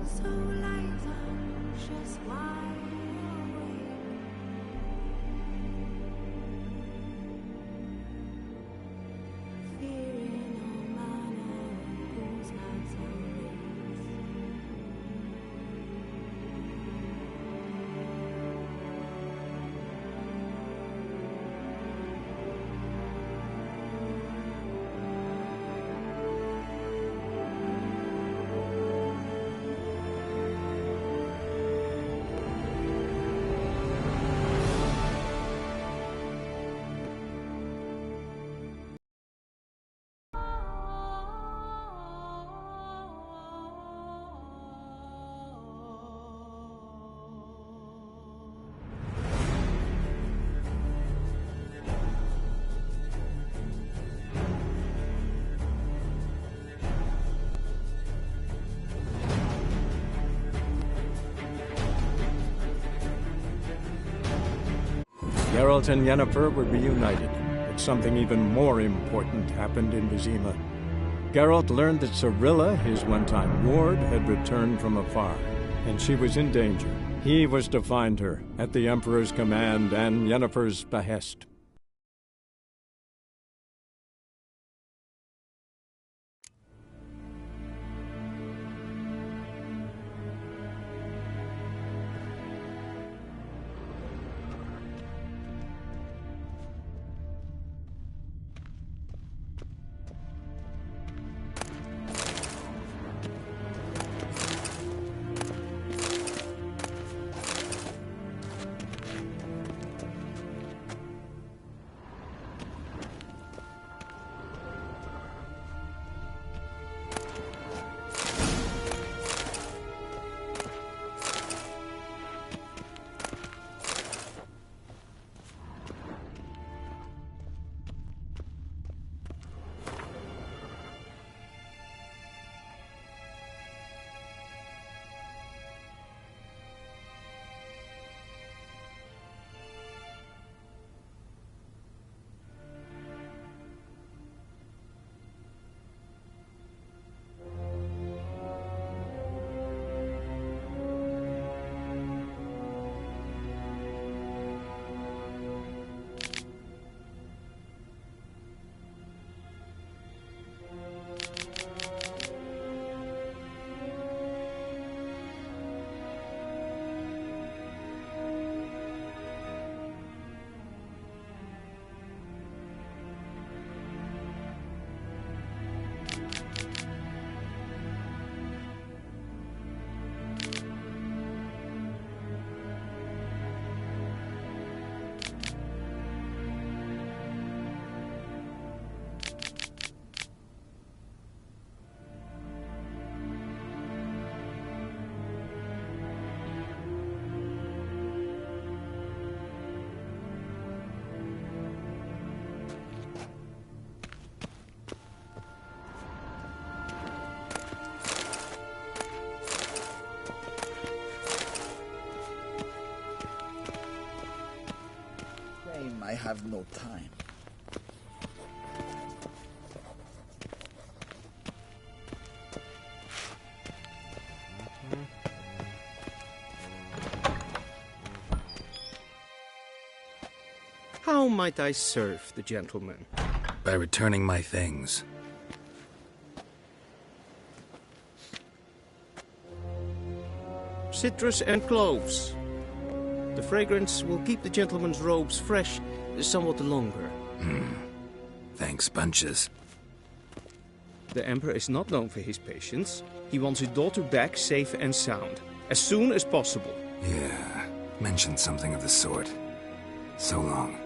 So light anxious wide awake, fearing all manner of whose hearts are raised. Geralt and Yennefer were reunited, but something even more important happened in Vizima. Geralt learned that Cirilla, his one-time ward, had returned from afar, and she was in danger. He was to find her, at the Emperor's command and Yennefer's behest. I have no time. How might I serve the gentleman? By returning my things. Citrus and cloves. The fragrance will keep the gentleman's robes fresh somewhat longer. Thanks, bunches. The Emperor is not known for his patience. He wants his daughter back safe and sound, as soon as possible. Yeah, mentioned something of the sort. So long.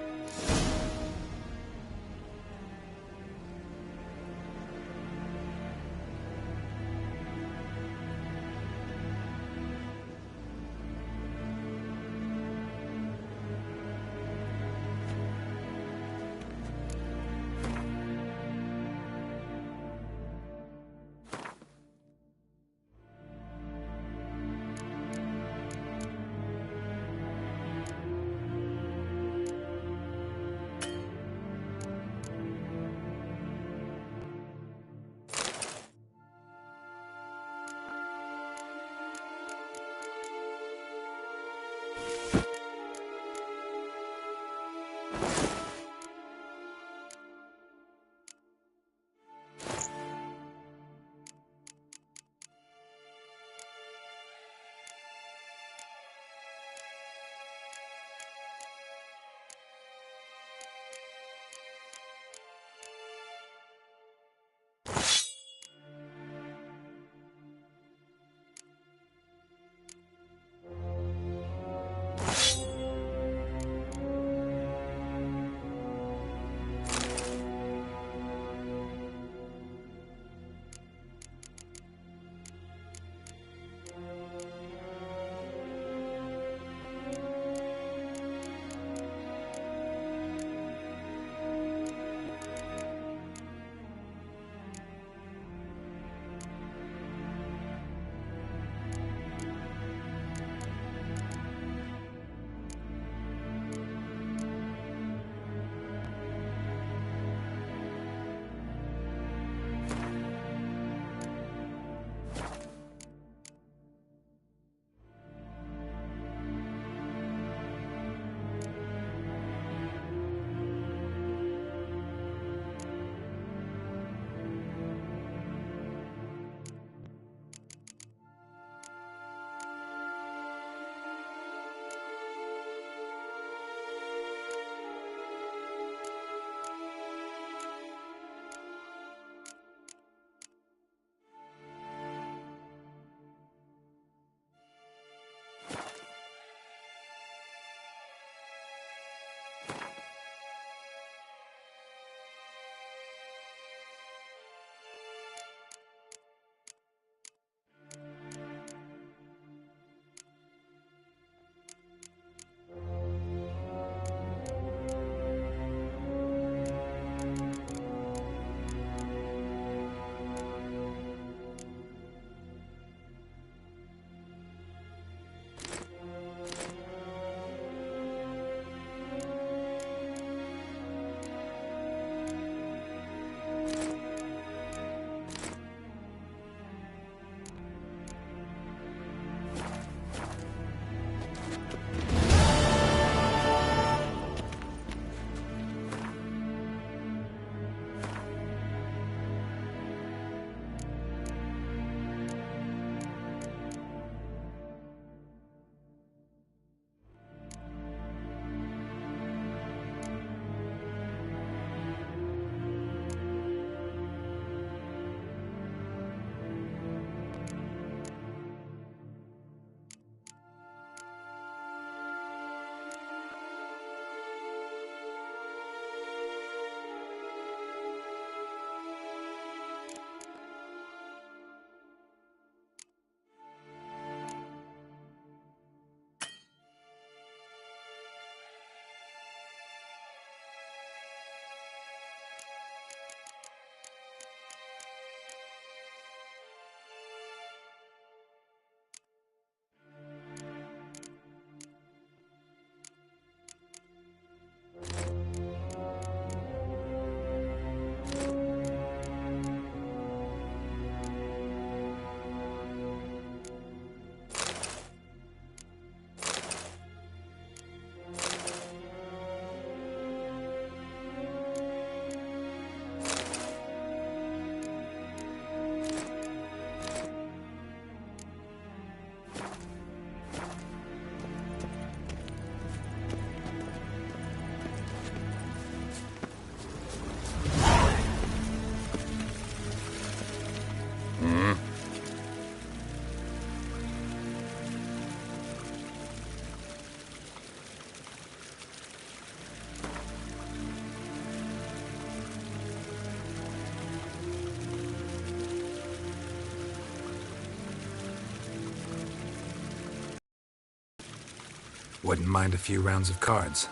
Wouldn't mind a few rounds of cards.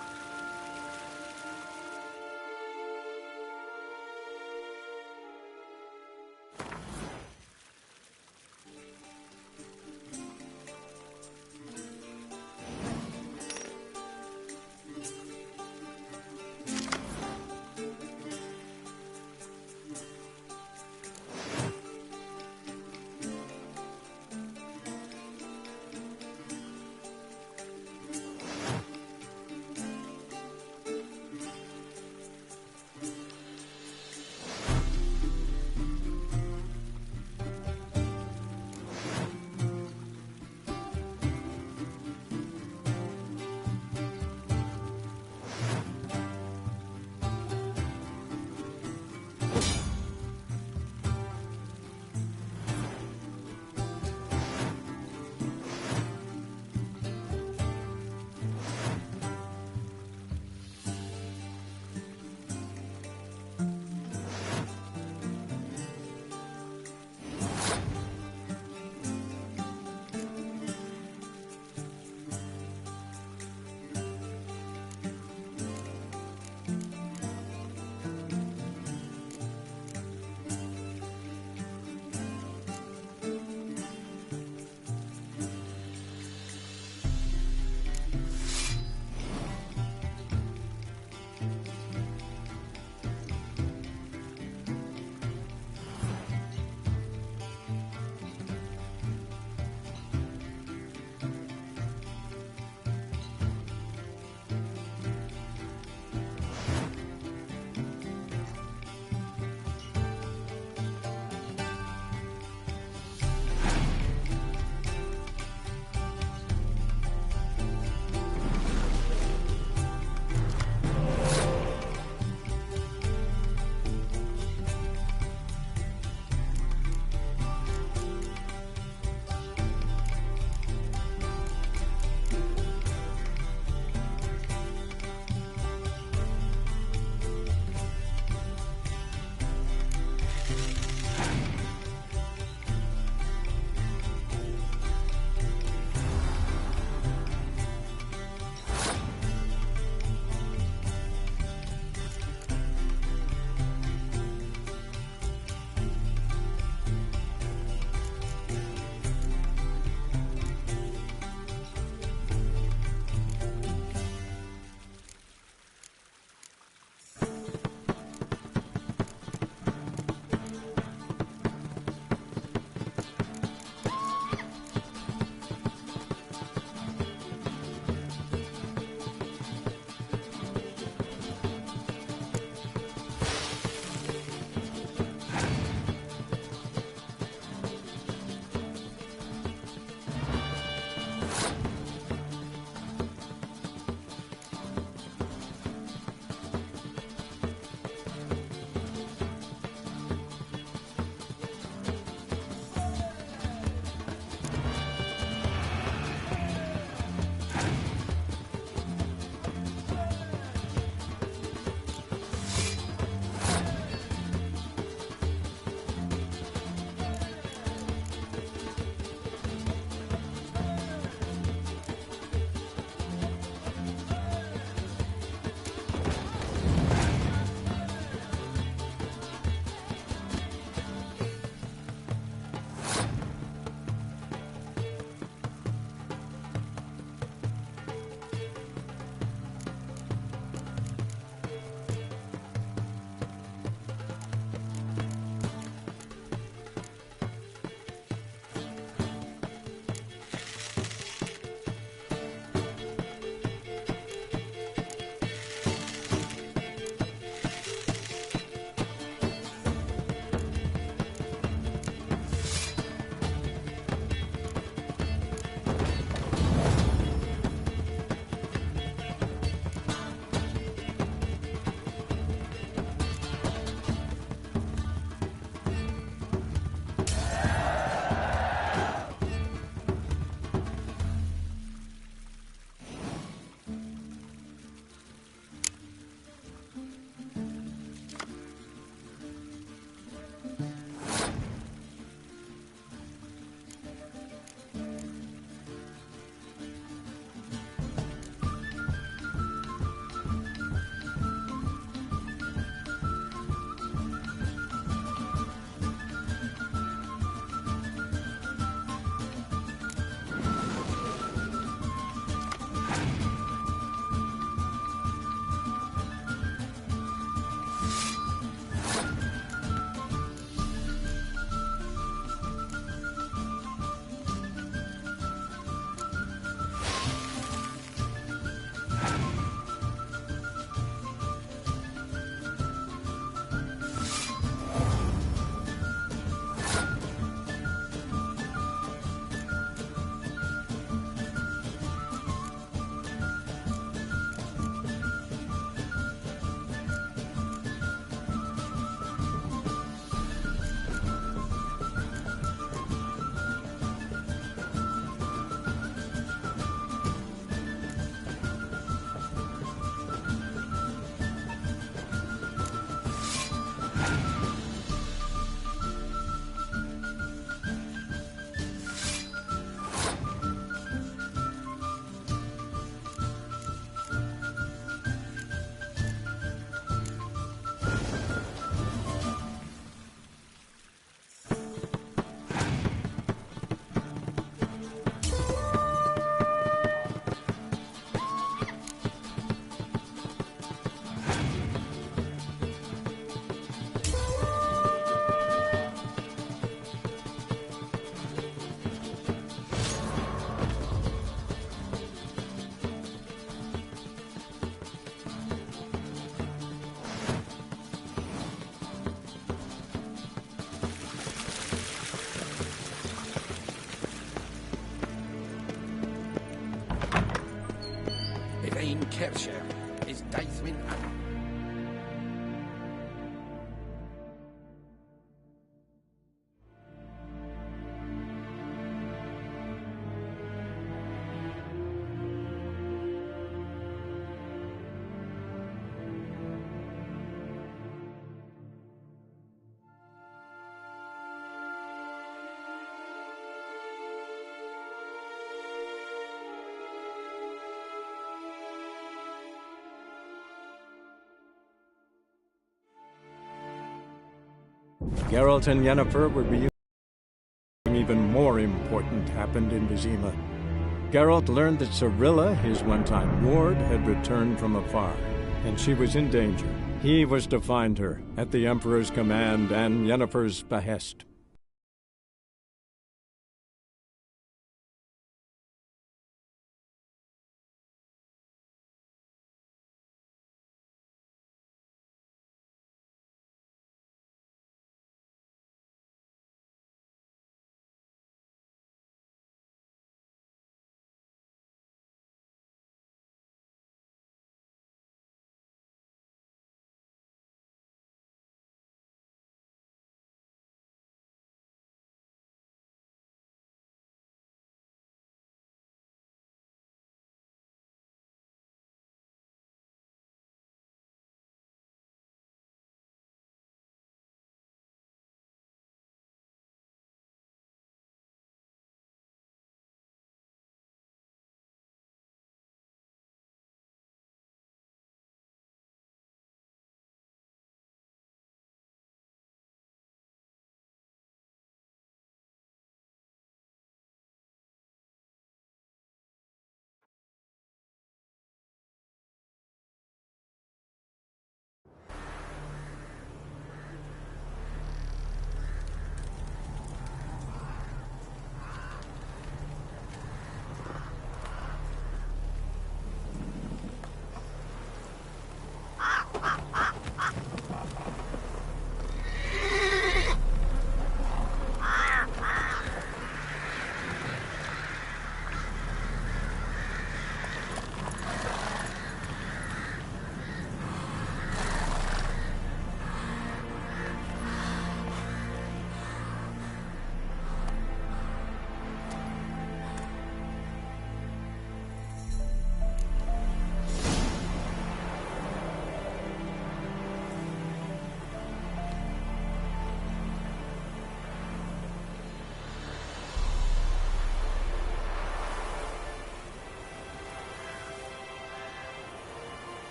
Ayrshire is Daithwin and... Geralt and Yennefer were reunited. Even more important happened in Vizima. Geralt learned that Cirilla, his one-time ward, had returned from afar, and she was in danger. He was to find her, at the Emperor's command and Yennefer's behest.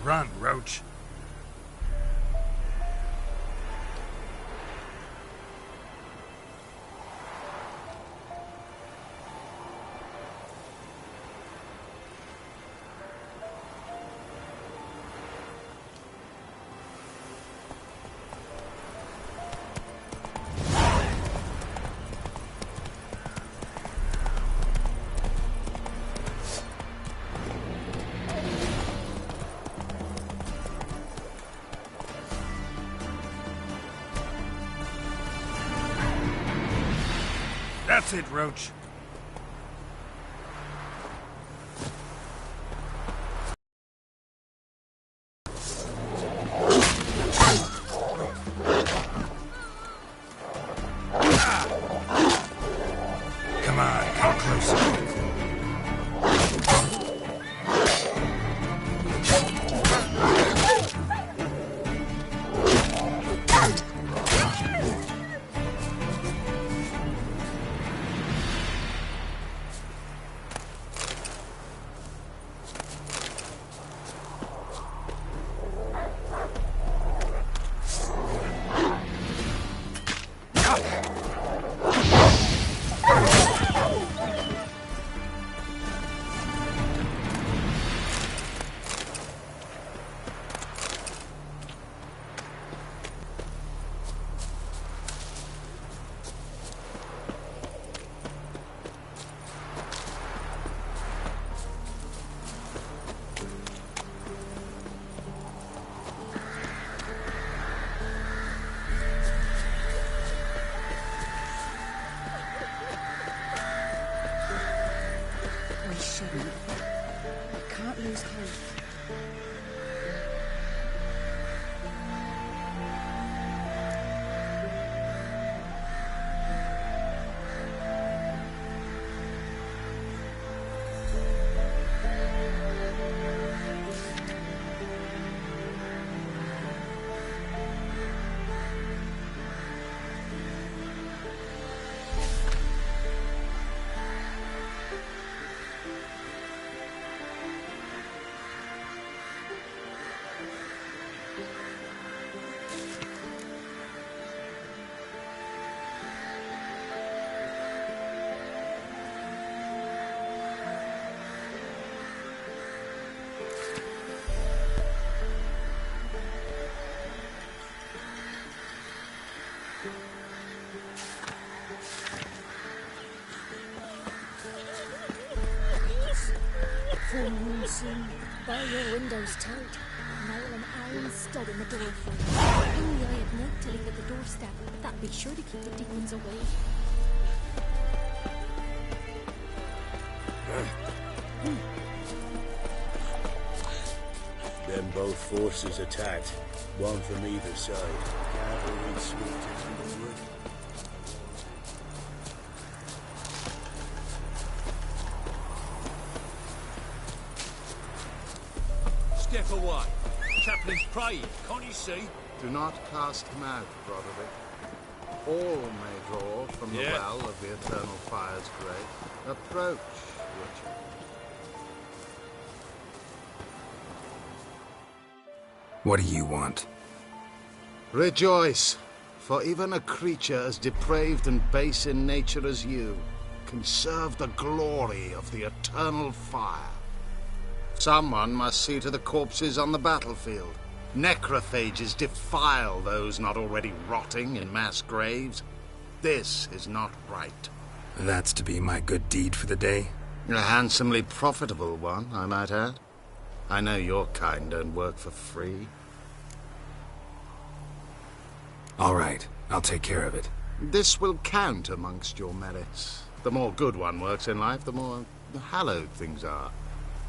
Run, Roach. That's it, Roach. Come on, come closer. Full moon soon. Bar your windows tight. Nail an iron stud in the door frame. Only eye at night till he hit the doorstep. That'll be sure to keep the demons away. Then both forces attacked, one from either side. Cavalry swooped into the wood. Step away. Chaplain's praying, can't you see? Do not cast him out, Broderick. All may draw from the well of the Eternal Fire's grave. Approach, Richard. What do you want? Rejoice, for even a creature as depraved and base in nature as you can serve the glory of the Eternal Fire. Someone must see to the corpses on the battlefield. Necrophages defile those not already rotting in mass graves. This is not right. That's to be my good deed for the day? A handsomely profitable one, I might add. I know your kind don't work for free. All right, I'll take care of it. This will count amongst your merits. The more good one works in life, the more hallowed things are.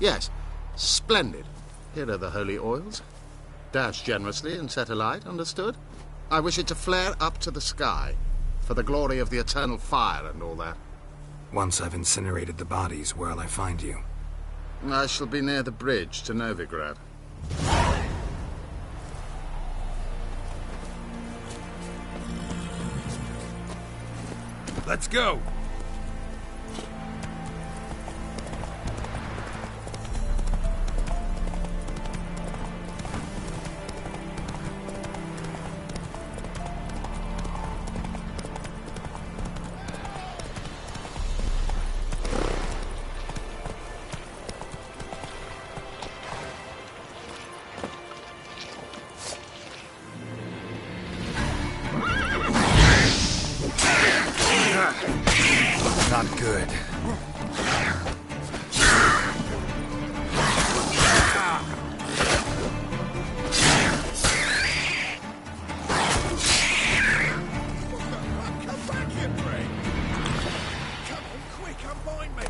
Yes, splendid. Here are the holy oils. Dash generously and set alight, understood? I wish it to flare up to the sky, for the glory of the Eternal Fire and all that. Once I've incinerated the bodies, where'll I find you? I shall be near the bridge to Novigrad. Let's go. Not good. Come back here, Bray. Come on, quick, unbind me.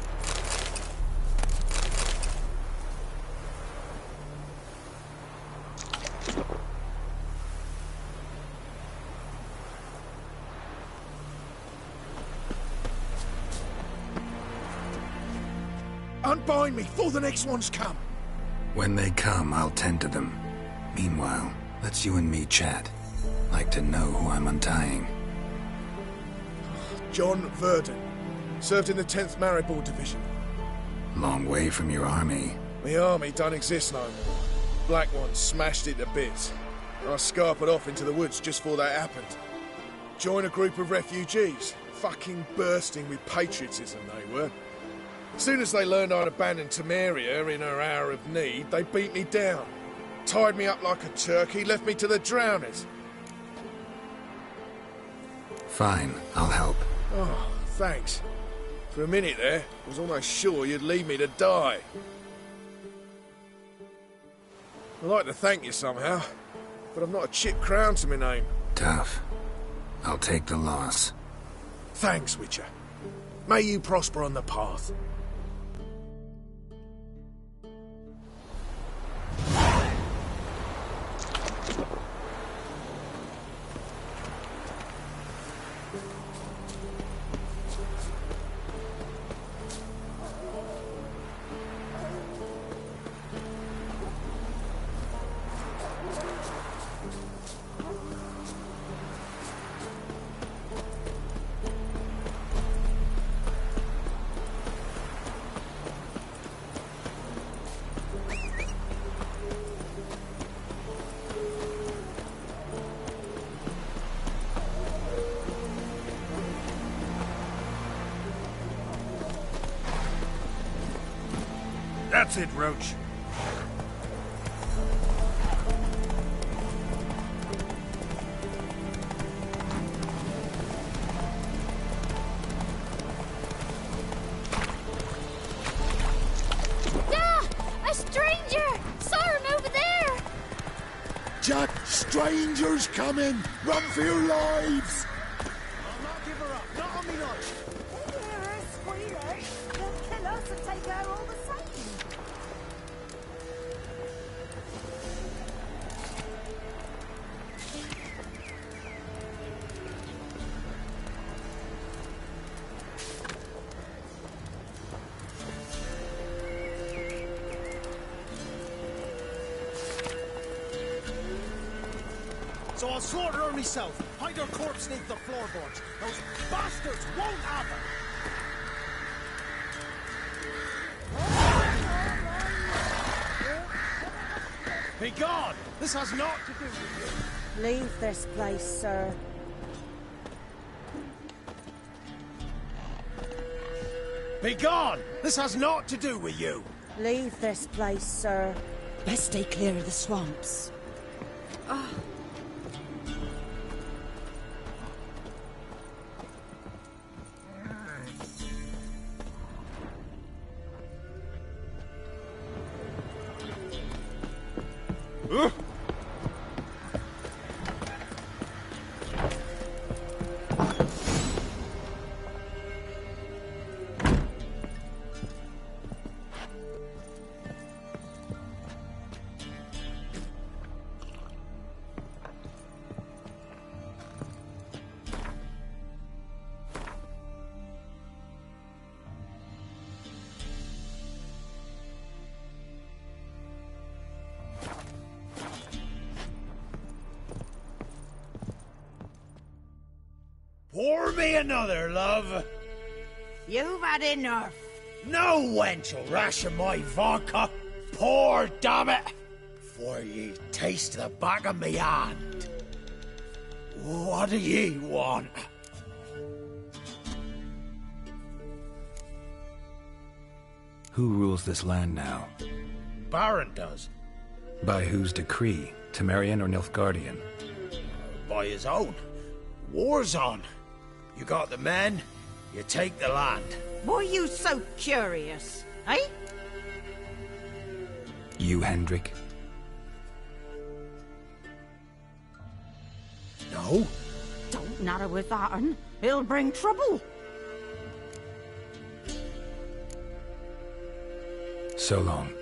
Unbind me before the next ones come. When they come, I'll tend to them. Meanwhile, let's you and me chat. Like to know who I'm untying. John Verdon. Served in the 10th Maribor Division. Long way from your army. The army don't exist no more. Black ones smashed it to bits. I scarpered off into the woods just before that happened. Joined a group of refugees. Fucking bursting with patriotism they were. As soon as they learned I'd abandoned Temeria in her hour of need, they beat me down. Tied me up like a turkey, left me to the drowners. Fine, I'll help. Oh, thanks. For a minute there, I was almost sure you'd leave me to die. I'd like to thank you somehow, but I've not a chip crown to my name. Tough. I'll take the loss. Thanks, Witcher. May you prosper on the path. That's it, Roach. Strangers coming! Run for your lives! I'll not give her up. Not on me life. Hear her squealing. They'll kill us and take her all the same. So I'll slaughter her myself. Hide her corpse neath the floorboards. Those bastards won't have her. Be gone! This has naught to do with you. Leave this place, sir. Be gone! This has naught to do with you. Leave this place, sir. Best stay clear of the swamps. Pour me another, love. You've had enough. No wench will ration my vodka. Pour, damn it. For ye taste the back of me hand. What do ye want? Who rules this land now? Baron does. By whose decree? Temerian or Nilfgaardian? By his own. War's on. You got the men, you take the land. Why are you so curious, eh? You, Hendrik? No? Don't natter with that un. It'll bring trouble. So long.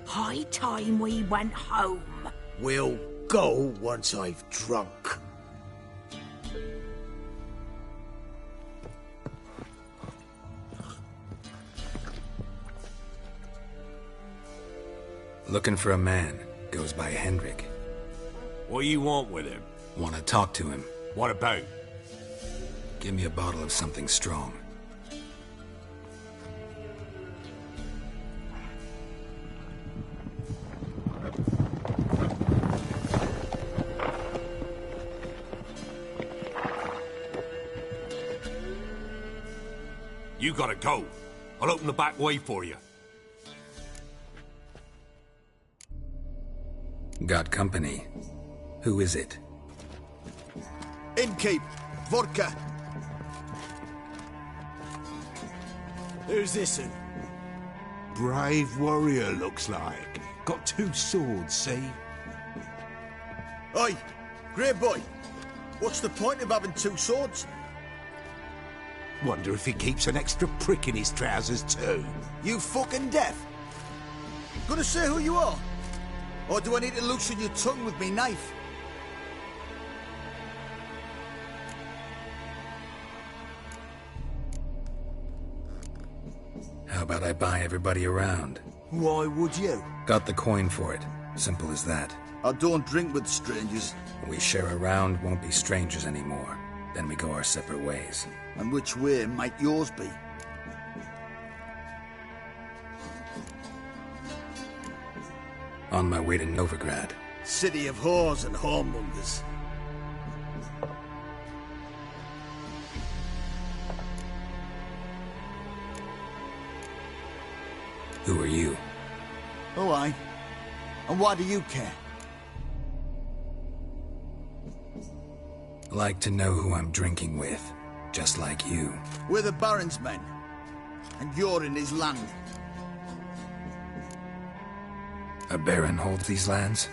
High time we went home. We'll go once I've drunk. Looking for a man. Goes by Hendrik. What do you want with him? Want to talk to him. What about? Give me a bottle of something strong. You gotta go. I'll open the back way for you. Got company. Who is it? Innkeep, vodka. Who's this one? Brave warrior, looks like. Got 2 swords, see? Oi, grey boy. What's the point of having 2 swords? Wonder if he keeps an extra prick in his trousers too. You fucking deaf? Gonna say who you are? Or do I need to loosen your tongue with me knife? How about I buy everybody around? Why would you? Got the coin for it. Simple as that. I don't drink with strangers. We share a round, won't be strangers anymore. Then we go our separate ways. And which way might yours be? On my way to Novigrad. City of whores and whoremongers. Who are you? Oh, aye. And why do you care? Like to know who I'm drinking with. Just like you. We're the Baron's men. And you're in his land. A baron holds these lands?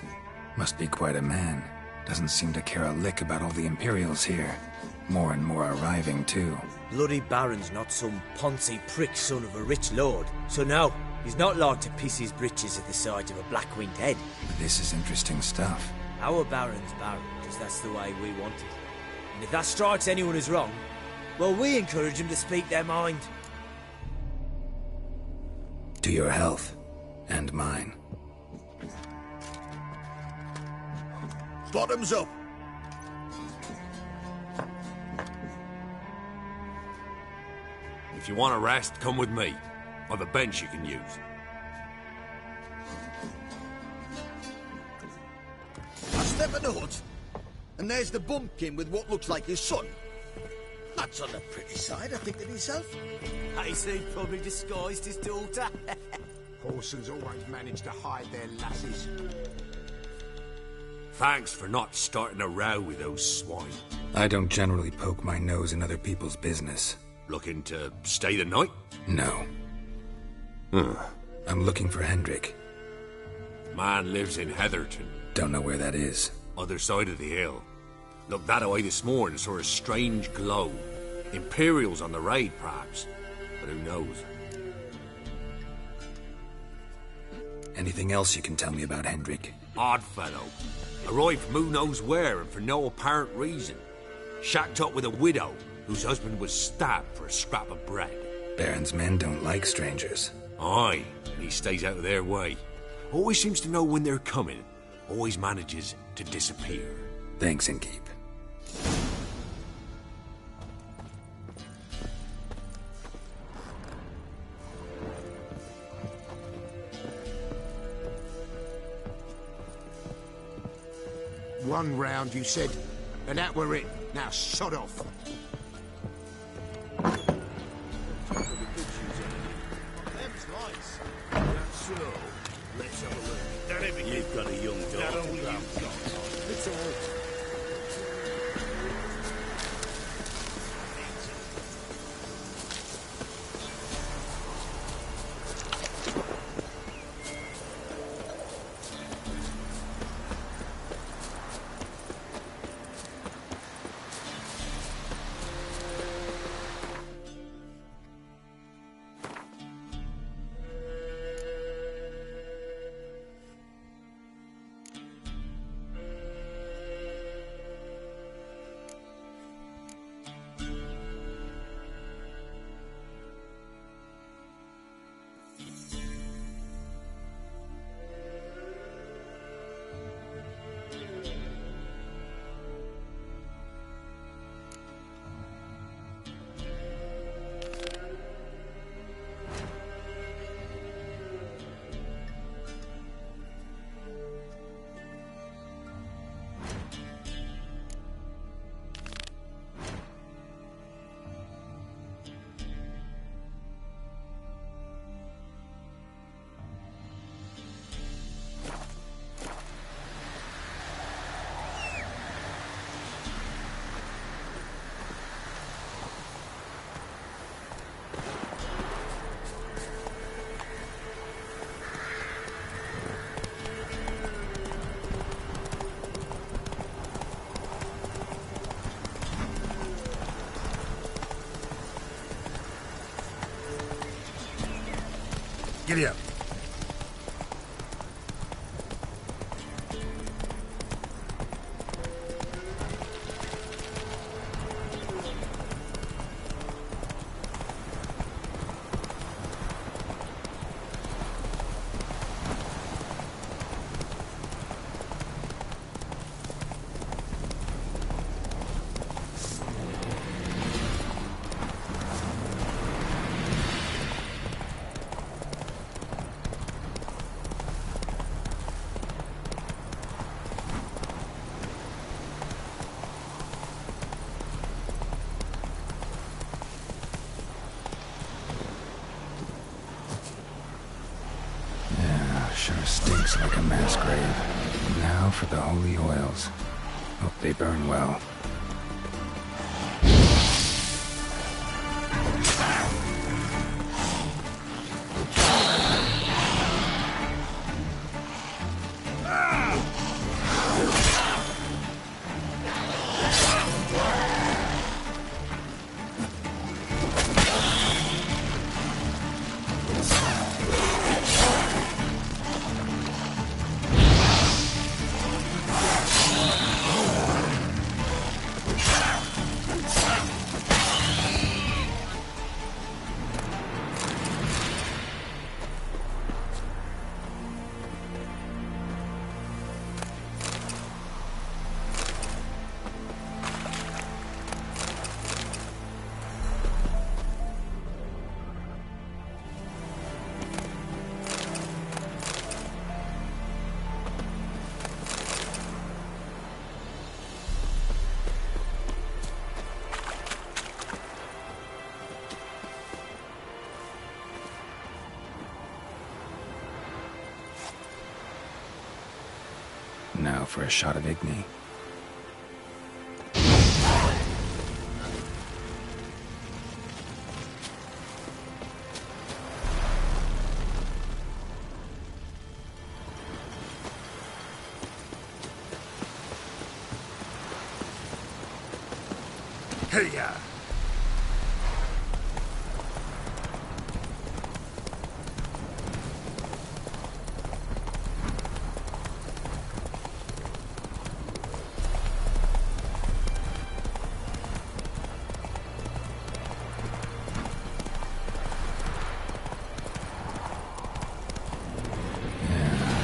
Must be quite a man. Doesn't seem to care a lick about all the Imperials here. More and more arriving, too. Bloody Baron's not some poncy prick son of a rich lord. So no, he's not like to piss his britches at the sight of a black-winged head. This is interesting stuff. Our Baron's Baron, because that's the way we want it. And if that strikes anyone as wrong, well, we encourage them to speak their mind. To your health. And mine. Bottoms up. If you want a rest, come with me. I've a bench you can use. I step in the hut, and there's the bumpkin with what looks like his son. That's on the pretty side, I think to myself. I say probably disguised his daughter. Horsons always manage to hide their lasses. Thanks for not starting a row with those swine. I don't generally poke my nose in other people's business. Looking to stay the night? No. I'm looking for Hendrik. Man lives in Heatherton. Don't know where that is. Other side of the hill. Looked that away this morning, saw a strange glow. Imperials on the raid, perhaps. But who knows? Anything else you can tell me about Hendrik? Odd fellow. Arrived from who knows where and for no apparent reason. Shacked up with a widow whose husband was stabbed for a scrap of bread. Baron's men don't like strangers. Aye, and he stays out of their way. Always seems to know when they're coming. Always manages to disappear. Thanks, Innkeep. One round, you said, and that were it. Now, sod off. You've got a young daughter. It's all right. Giddy up. Sure stinks like a mass grave. Now for the holy oils. Hope they burn well. for a shot of Igni. Hey-ya!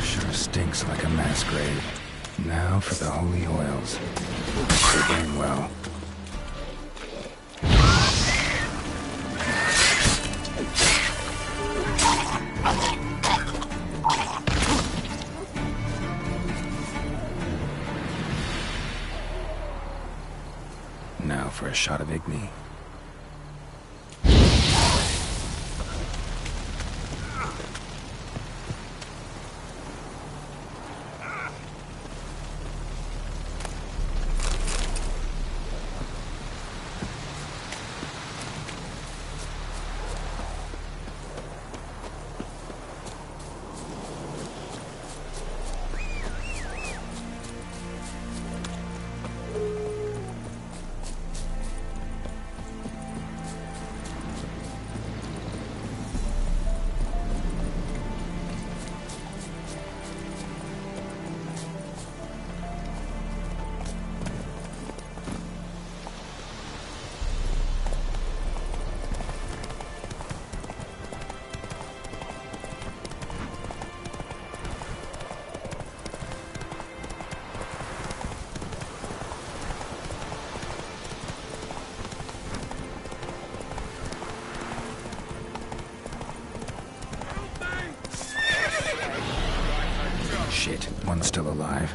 Sure stinks like a mass grave. Now for the holy oils. They burn well. Now for a shot of Igni. Shit, one's still alive.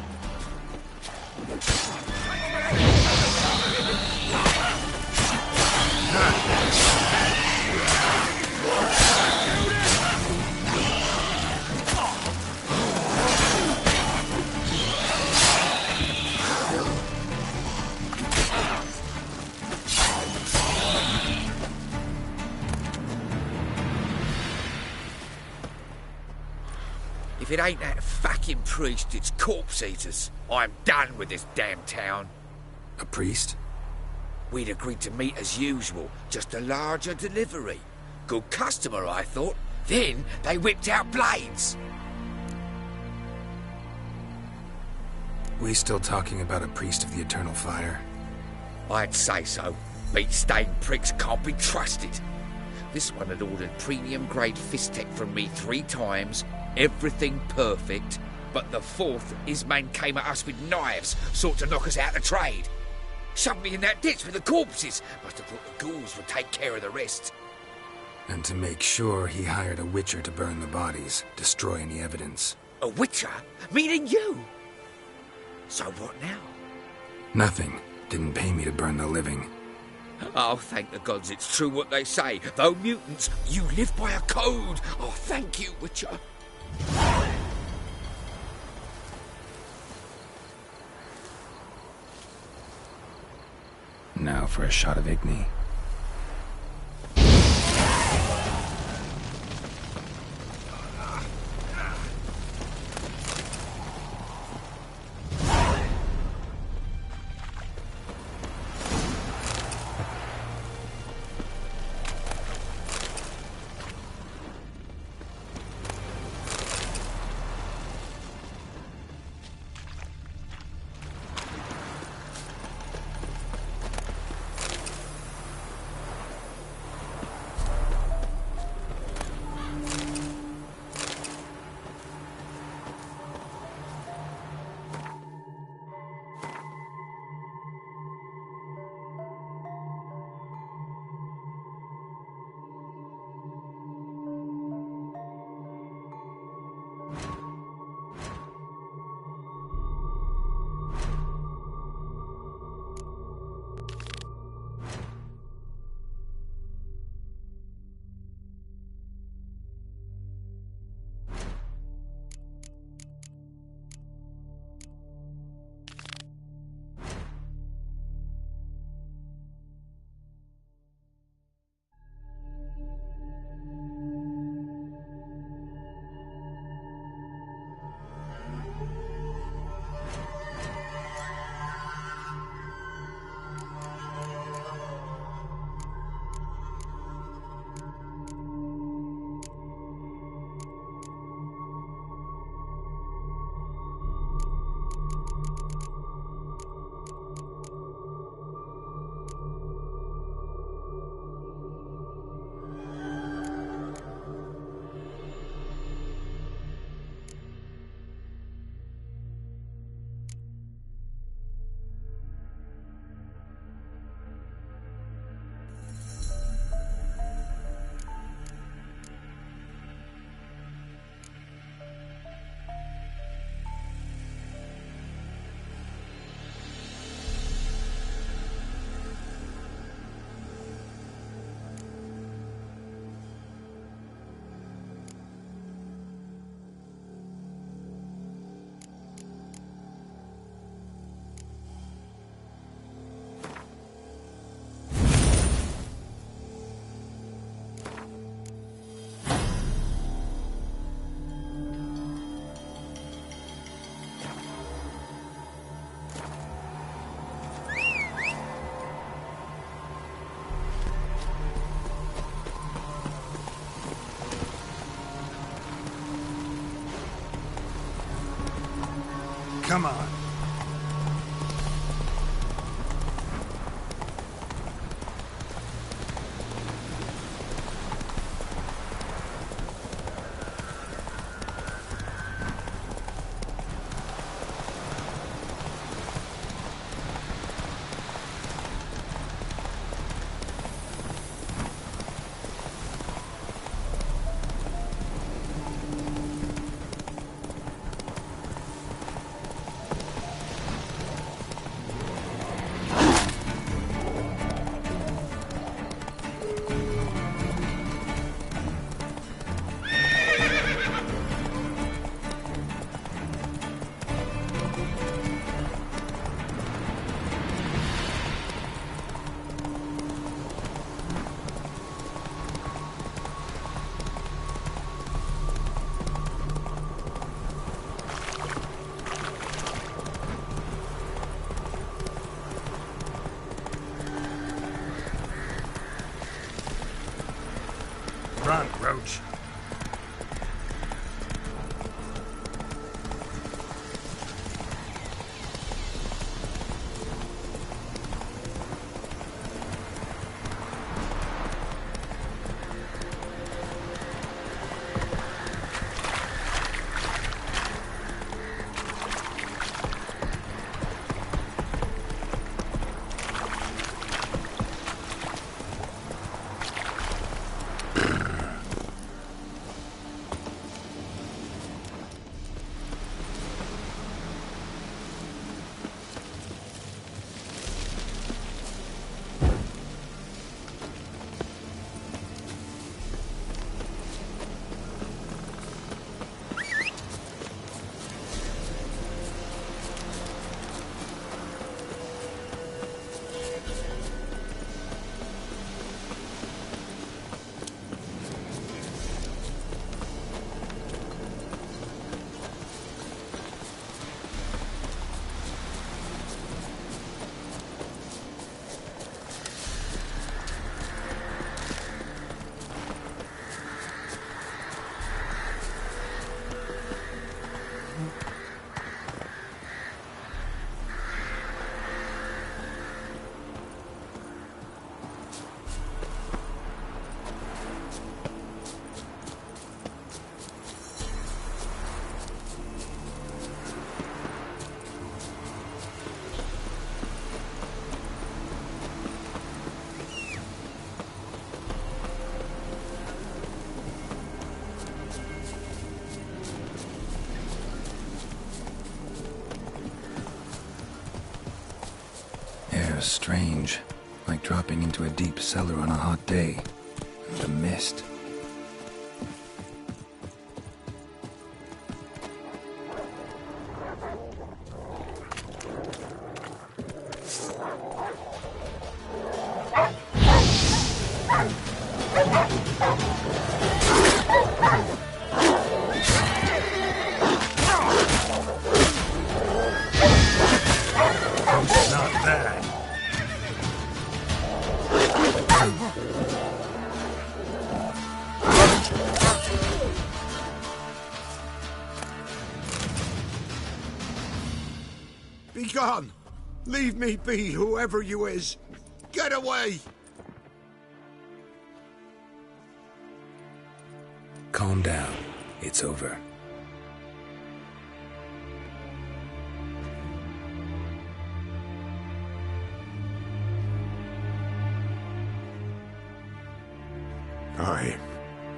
If it ain't that fucking priest, it's corpse eaters. I'm done with this damn town. A priest? We'd agreed to meet as usual, just a larger delivery. Good customer, I thought. Then they whipped out blades. We still talking about a priest of the eternal fire? I'd say so. Beat-stained pricks can't be trusted. This one had ordered premium-grade fist-tech from me 3 times, everything perfect, but the 4th, his man came at us with knives, sought to knock us out of trade. Shoved me in that ditch with the corpses. Must have thought the ghouls would take care of the rest. And to make sure, he hired a witcher to burn the bodies, destroy any evidence. A witcher? Meaning you? So what now? Nothing. Didn't pay me to burn the living. Oh, thank the gods it's true what they say. Though mutants, you live by a code. Oh, thank you, Witcher. Now for a shot of Igni. Come on. Run, Roach. Strange, like dropping into a deep cellar on a hot day. The mist. Not bad. Be gone! Leave me be, whoever you is! Get away! Calm down. It's over. Aye,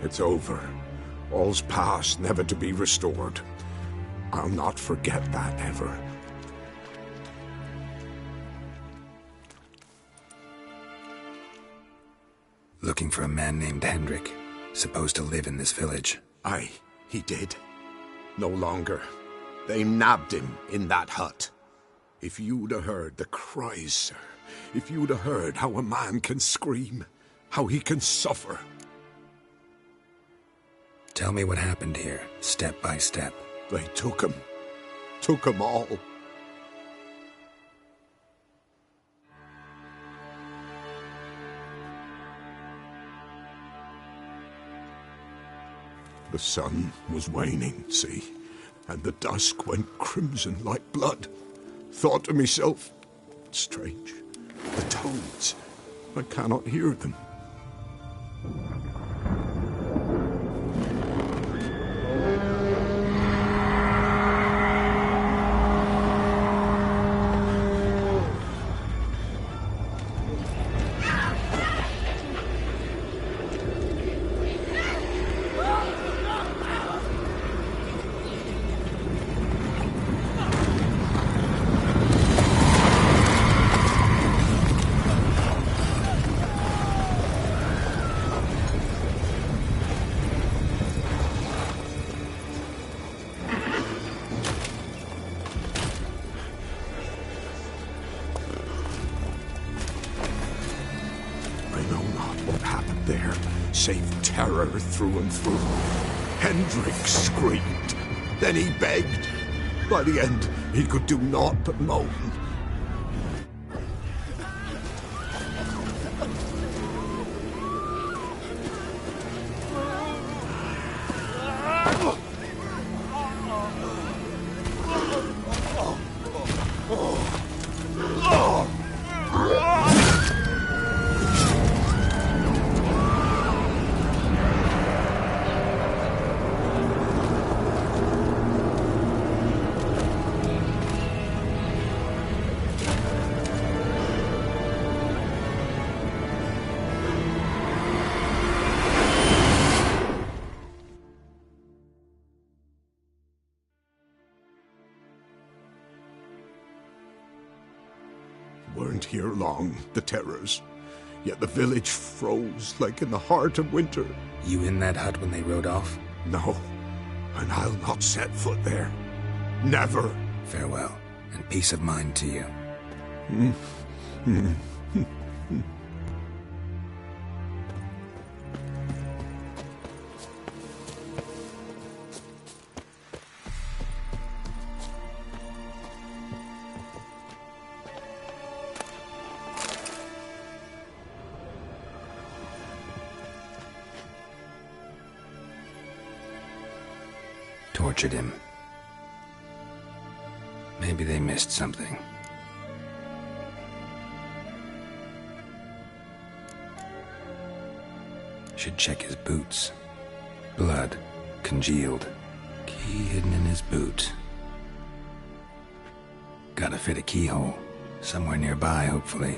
it's over. All's past, never to be restored. I'll not forget that ever. Looking for a man named Hendrik, supposed to live in this village. Aye, he did. No longer. They nabbed him in that hut. If you'd have heard the cries, sir, if you'd have heard how a man can scream, how he can suffer. Tell me what happened here, step by step. They took him all. The sun was waning, see? and the dusk went crimson like blood. Thought to myself, strange, the toads, I cannot hear them. Save terror through and through. Hendrik screamed. Then he begged. By the end, he could do naught but moan. Weren't here long, the terrors. Yet the village froze like in the heart of winter. You in that hut when they rode off? No, and I'll not set foot there. Never. Farewell, and peace of mind to you. Tortured him. Maybe they missed something. Should check his boots. Blood, congealed. Key hidden in his boot. Gotta fit a keyhole. Somewhere nearby, hopefully.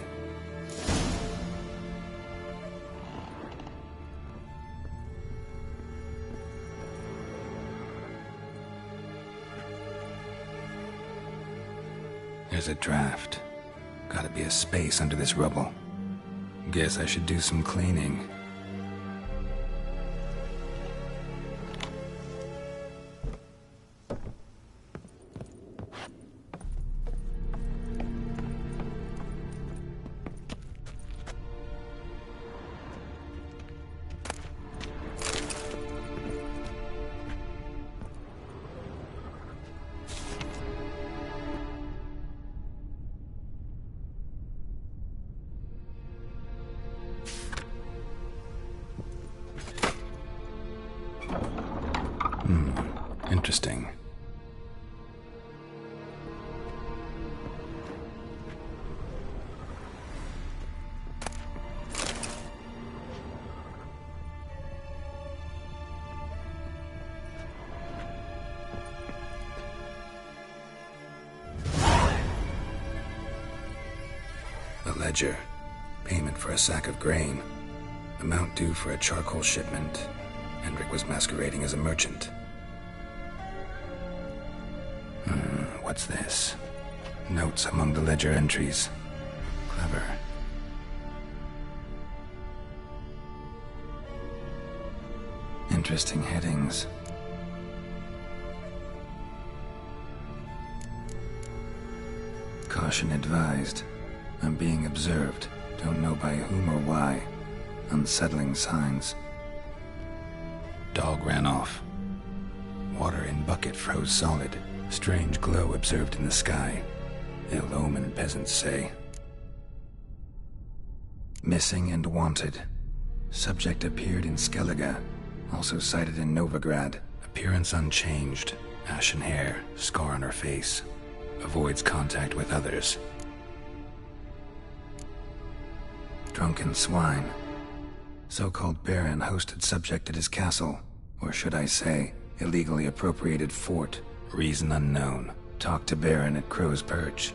There's a draft. Gotta be a space under this rubble. Guess I should do some cleaning. Interesting. A ledger. Payment for a sack of grain. Amount due for a charcoal shipment. Hendrik was masquerading as a merchant. What's this? Notes among the ledger entries. Clever. Interesting headings. Caution advised. I'm being observed. Don't know by whom or why. Unsettling signs. Dog ran off. Water in bucket froze solid. Strange glow observed in the sky. Ill omen, peasants say. Missing and wanted. Subject appeared in Skellige. Also sighted in Novigrad. Appearance unchanged. Ashen hair, scar on her face. Avoids contact with others. Drunken swine. So-called Baron hosted subject at his castle. Or should I say, illegally appropriated fort. Reason unknown. Talked to Baron at Crow's Perch.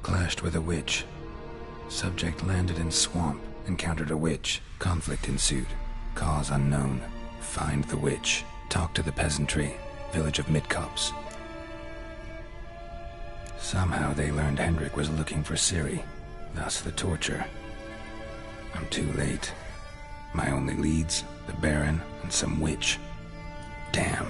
Clashed with a witch. Subject landed in swamp. Encountered a witch. Conflict ensued. Cause unknown. Find the witch. Talk to the peasantry. Village of Midcops. Somehow they learned Hendrik was looking for Ciri. Thus the torture. I'm too late. My only leads, the Baron and some witch. Damn.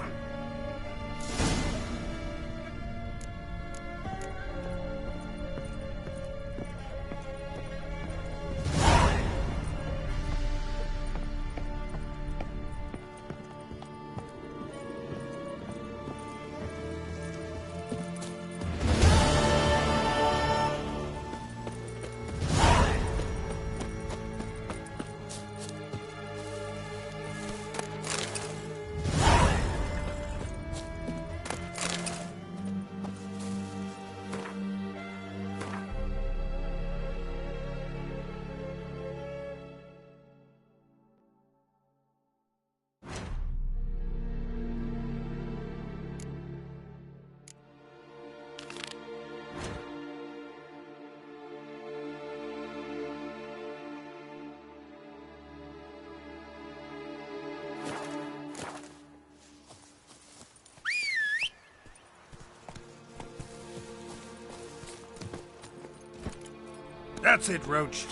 That's it, Roach.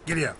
Giddy up.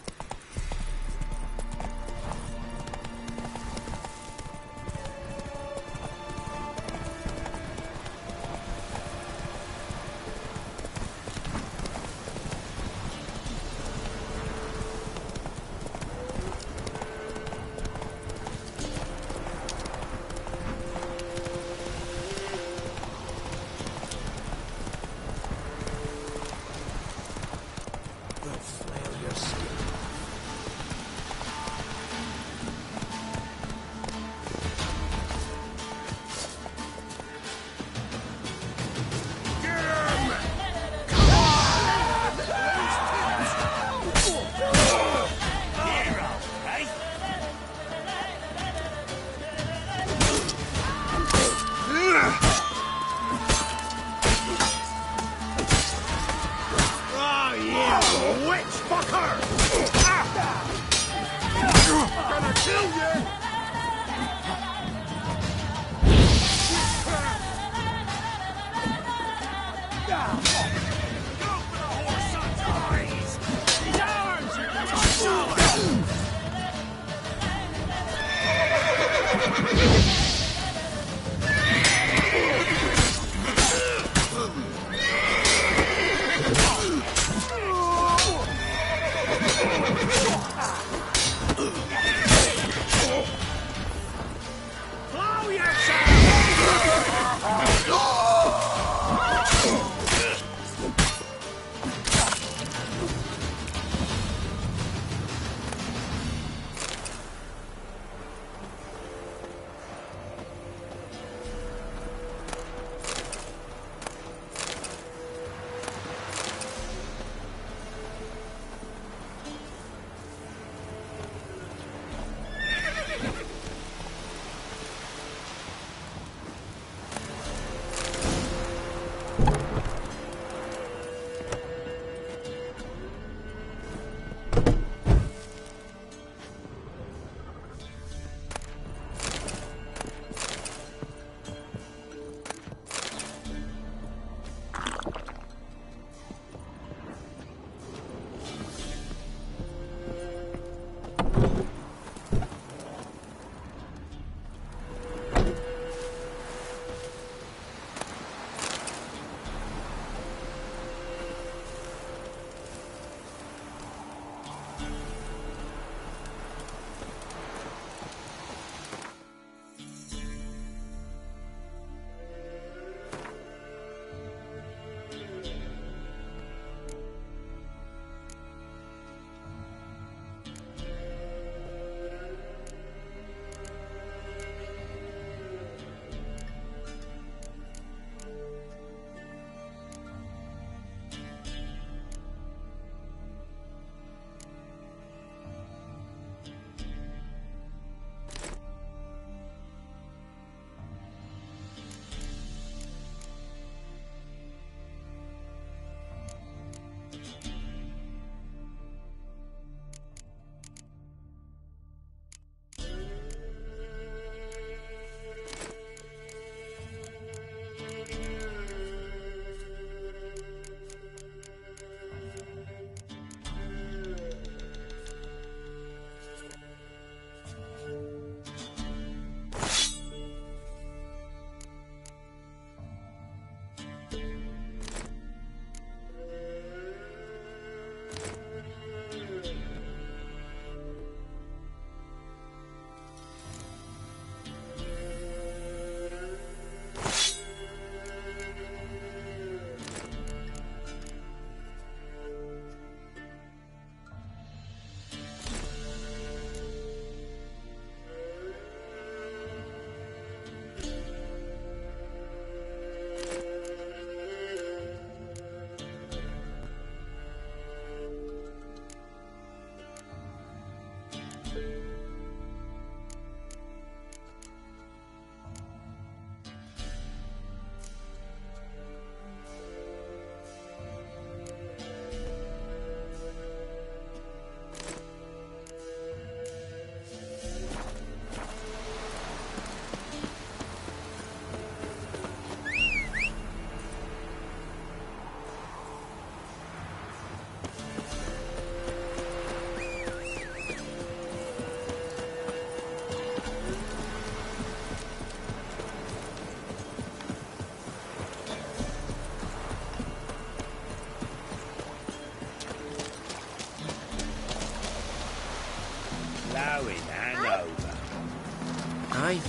eh?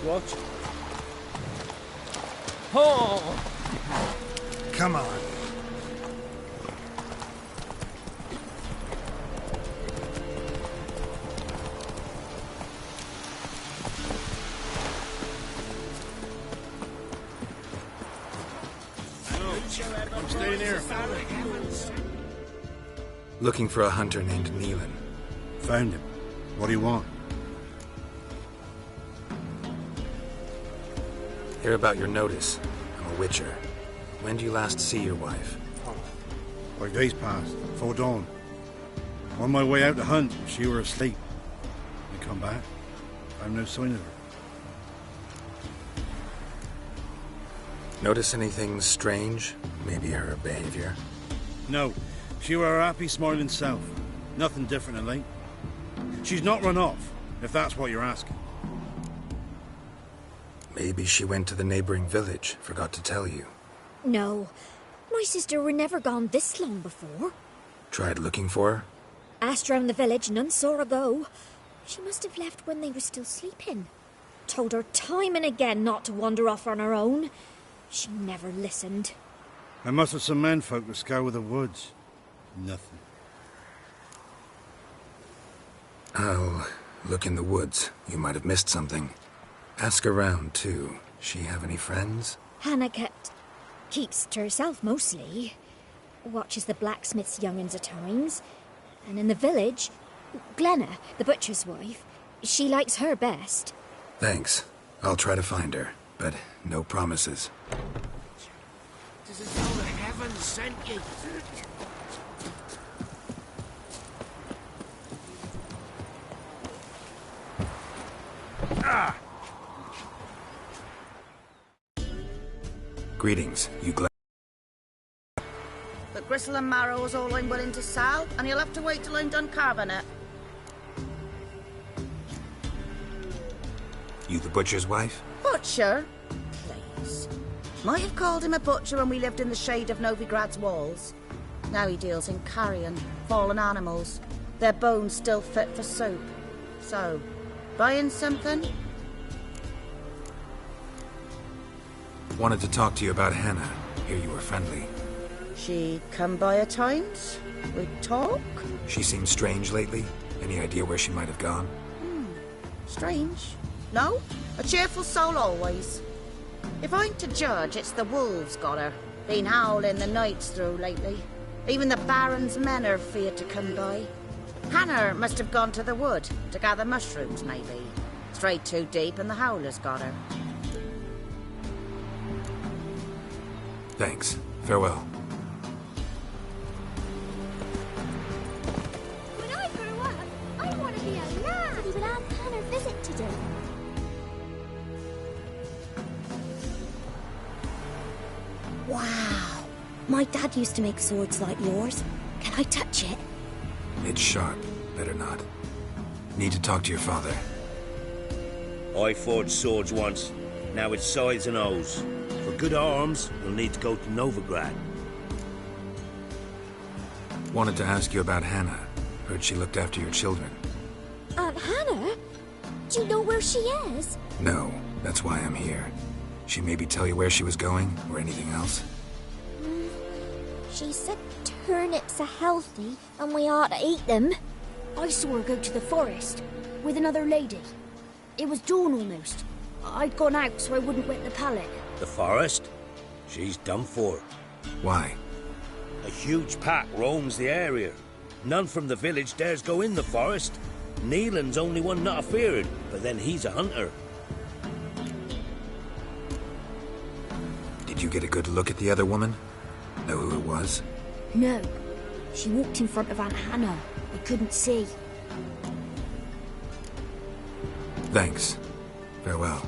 Watch. Oh! Come on. I'm staying here. Looking for a hunter named Neelan. Found him. What do you want? Hear about your notice. I'm a witcher. When do you last see your wife? 5 days passed, before dawn. On my way out to hunt, she were asleep. I come back, found no sign of her. Notice anything strange? Maybe her behavior? No, she were a happy, smiling self. Nothing different of late. She's not run off, if that's what you're asking. Maybe she went to the neighboring village, forgot to tell you. No, my sister were never gone this long before. Tried looking for her? Asked round the village, none saw her go. She must have left when they were still sleeping. Told her time and again not to wander off on her own. She never listened. I mustered some menfolk to scour the woods. Nothing. I'll look in the woods. You might have missed something. Ask around, too. She have any friends? Hannah keeps to herself mostly. Watches the blacksmith's young'uns at times. And in the village, Glenna, the butcher's wife, she likes her best. Thanks. I'll try to find her, but no promises. Does the soul of heaven sent you? Ah! Greetings, you glad? But gristle and marrow is all I'm willing to sell, and you'll have to wait till I'm done carving it. You the butcher's wife? Butcher? Please. Might have called him a butcher when we lived in the shade of Novigrad's walls. Now he deals in carrion, fallen animals. Their bones still fit for soup. So, buying something? Wanted to talk to you about Hannah. Hear you were friendly. She come by at times. We talk. She seemed strange lately. Any idea where she might have gone? Strange. No, a cheerful soul always. If I'm to judge, it's the wolves got her. Been howling the nights through lately. Even the Baron's men are feared to come by. Hannah must have gone to the wood to gather mushrooms, maybe. Strayed too deep and the howlers got her. Thanks. Farewell. When I grow up, I want to be a lad. He would have Hannah visit to do. Wow. My dad used to make swords like yours. Can I touch it? It's sharp. Better not. Need to talk to your father. I forged swords once. Now it's sides and O's. For good arms, you'll need to go to Novigrad. Wanted to ask you about Hannah. Heard she looked after your children. Aunt Hannah? Do you know where she is? No, that's why I'm here. She maybe tell you where she was going, or anything else? She said turnips are healthy and we ought to eat them. I saw her go to the forest with another lady. It was dawn almost. I'd gone out so I wouldn't wet the pallet. The forest? She's done for. Why? A huge pack roams the area. None from the village dares go in the forest. Neelan's only one not afeared, but then he's a hunter. Did you get a good look at the other woman? Know who it was? No. She walked in front of Aunt Hannah. I couldn't see. Thanks. Farewell.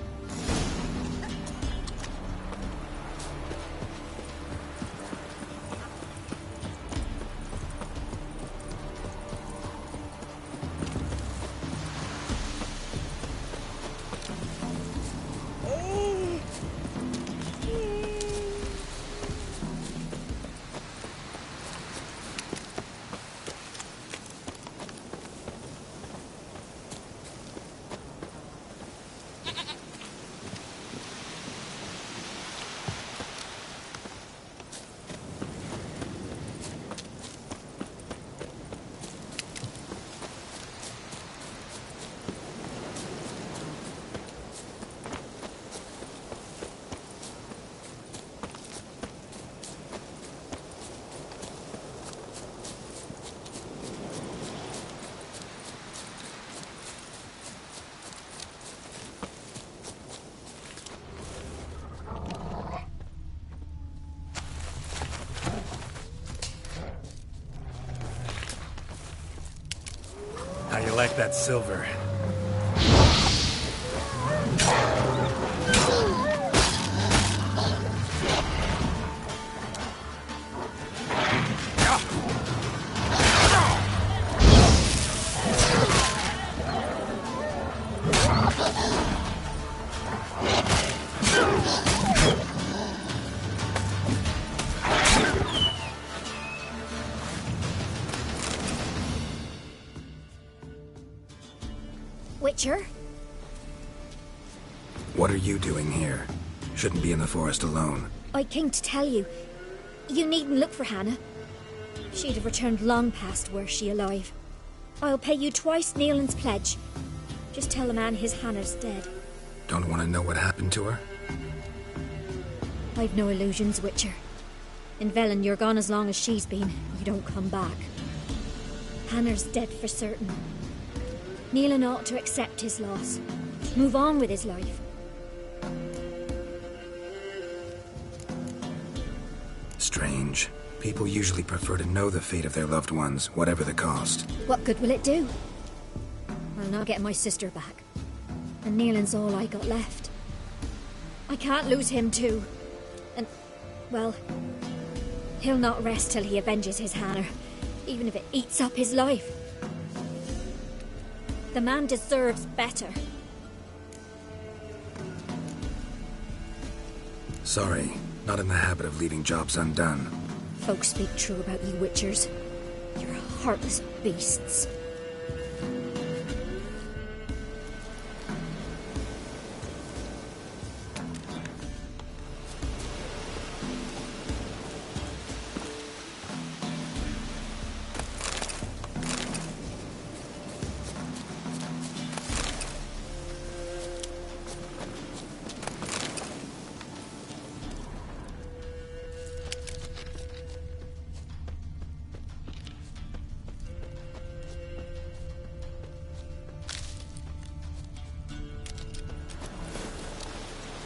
like that silver. Witcher? What are you doing here? Shouldn't be in the forest alone. I came to tell you. You needn't look for Hannah. She'd have returned long past were she alive. I'll pay you twice Neelan's pledge. Just tell the man his Hannah's dead. Don't want to know what happened to her? I've no illusions, Witcher. In Velen, you're gone as long as she's been. You don't come back. Hannah's dead for certain. Neelan ought to accept his loss. Move on with his life. Strange. People usually prefer to know the fate of their loved ones, whatever the cost. What good will it do? I'll not get my sister back. And Neelan's all I got left. I can't lose him too. And, well, he'll not rest till he avenges his Hannah, even if it eats up his life. The man deserves better. Sorry, not in the habit of leaving jobs undone. Folks speak true about you Witchers. You're heartless beasts.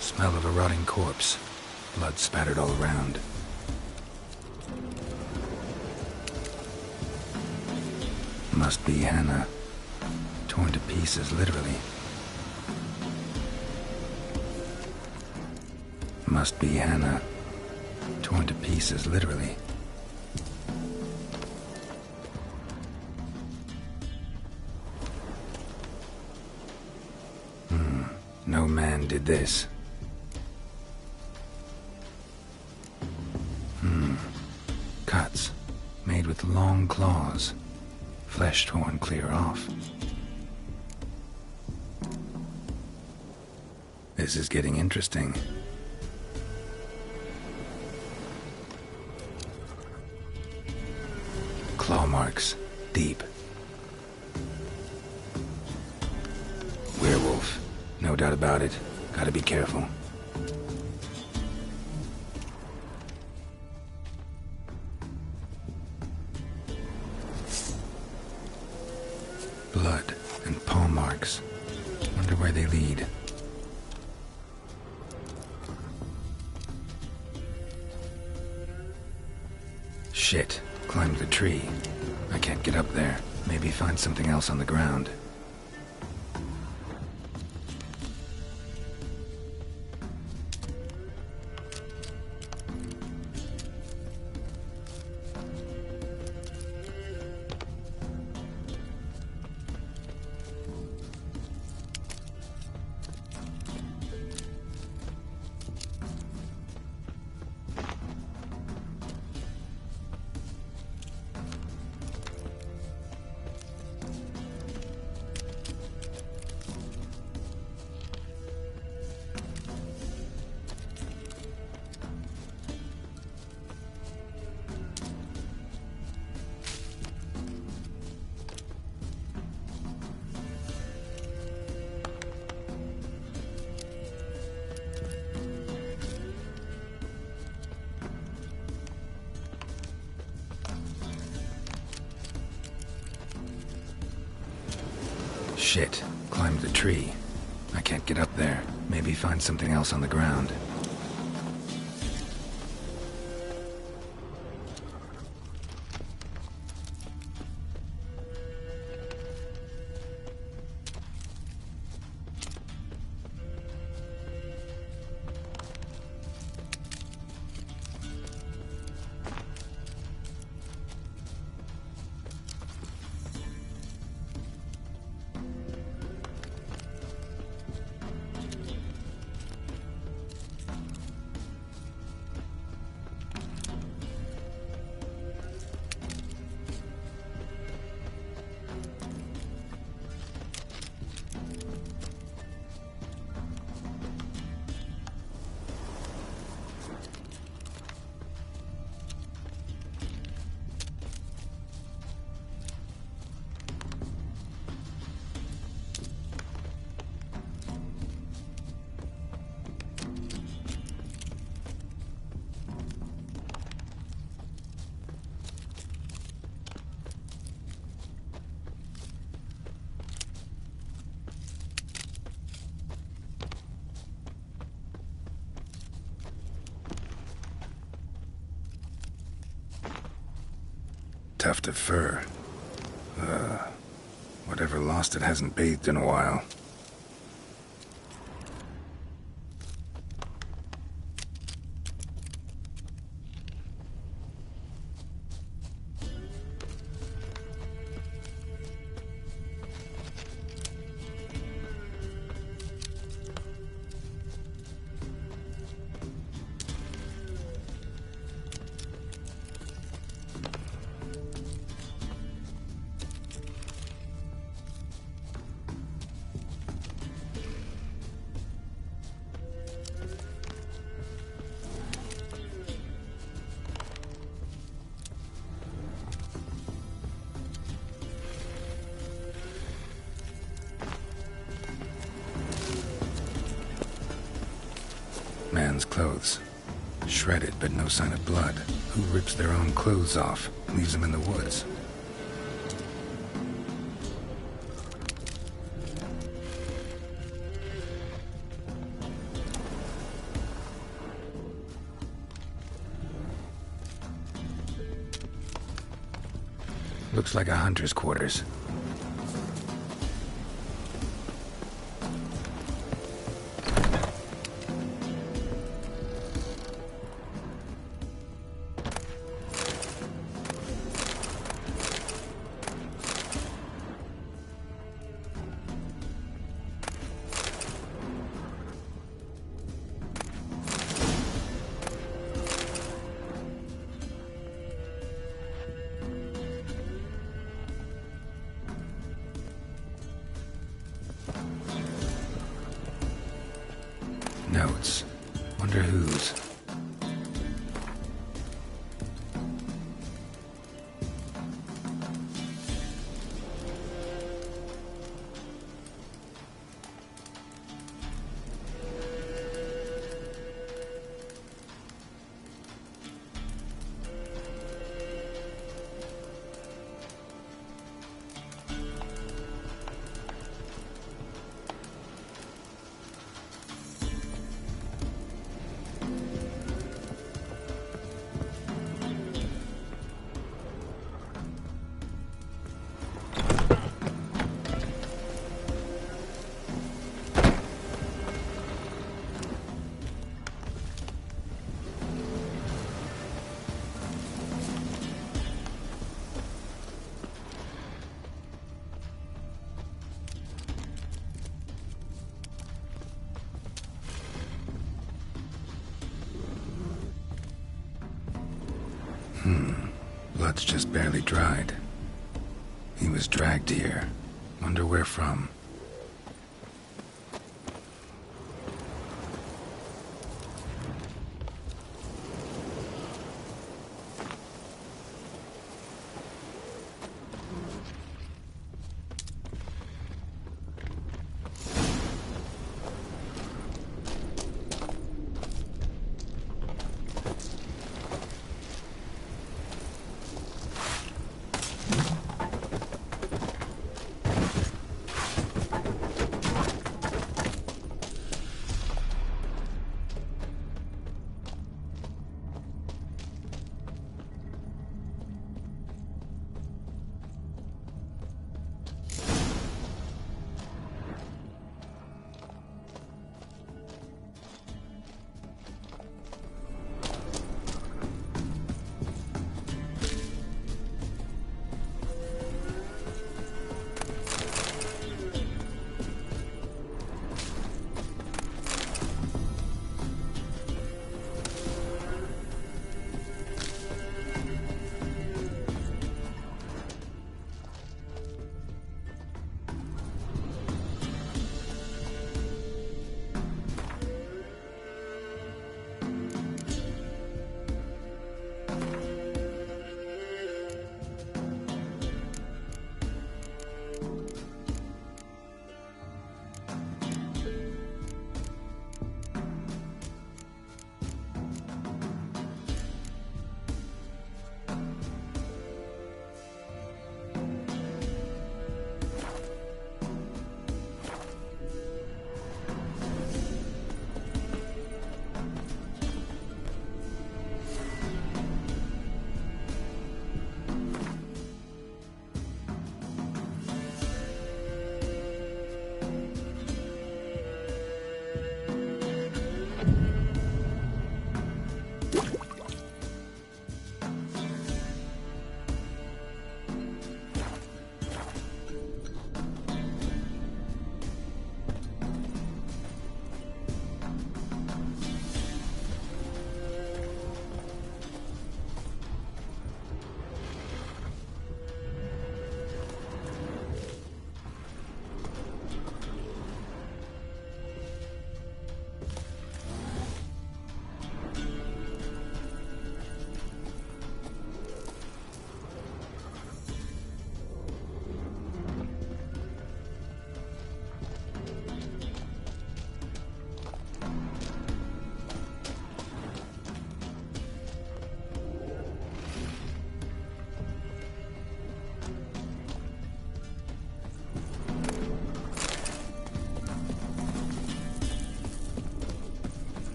Smell of a rotting corpse. Blood spattered all around. Must be Hannah. Torn to pieces, literally. Must be Hannah. Torn to pieces, literally. No man did this. Cuts, made with long claws, flesh torn clear off. This is getting interesting. Claw marks, deep. Werewolf, no doubt about it. Gotta be careful. Blood and paw marks. Wonder where they lead. Shit. Climbed the tree. I can't get up there. Maybe find something else on the ground. Shit. Climbed the tree. I can't get up there. Maybe find something else on the ground. tuft of fur. Whatever lost it hasn't bathed in a while. Man's clothes. Shredded, but no sign of blood. Who rips their own clothes off, leaves them in the woods? Looks like a hunter's quarters. Notes. Wonder whose. Blood's just barely dried. He was dragged here. Wonder where from.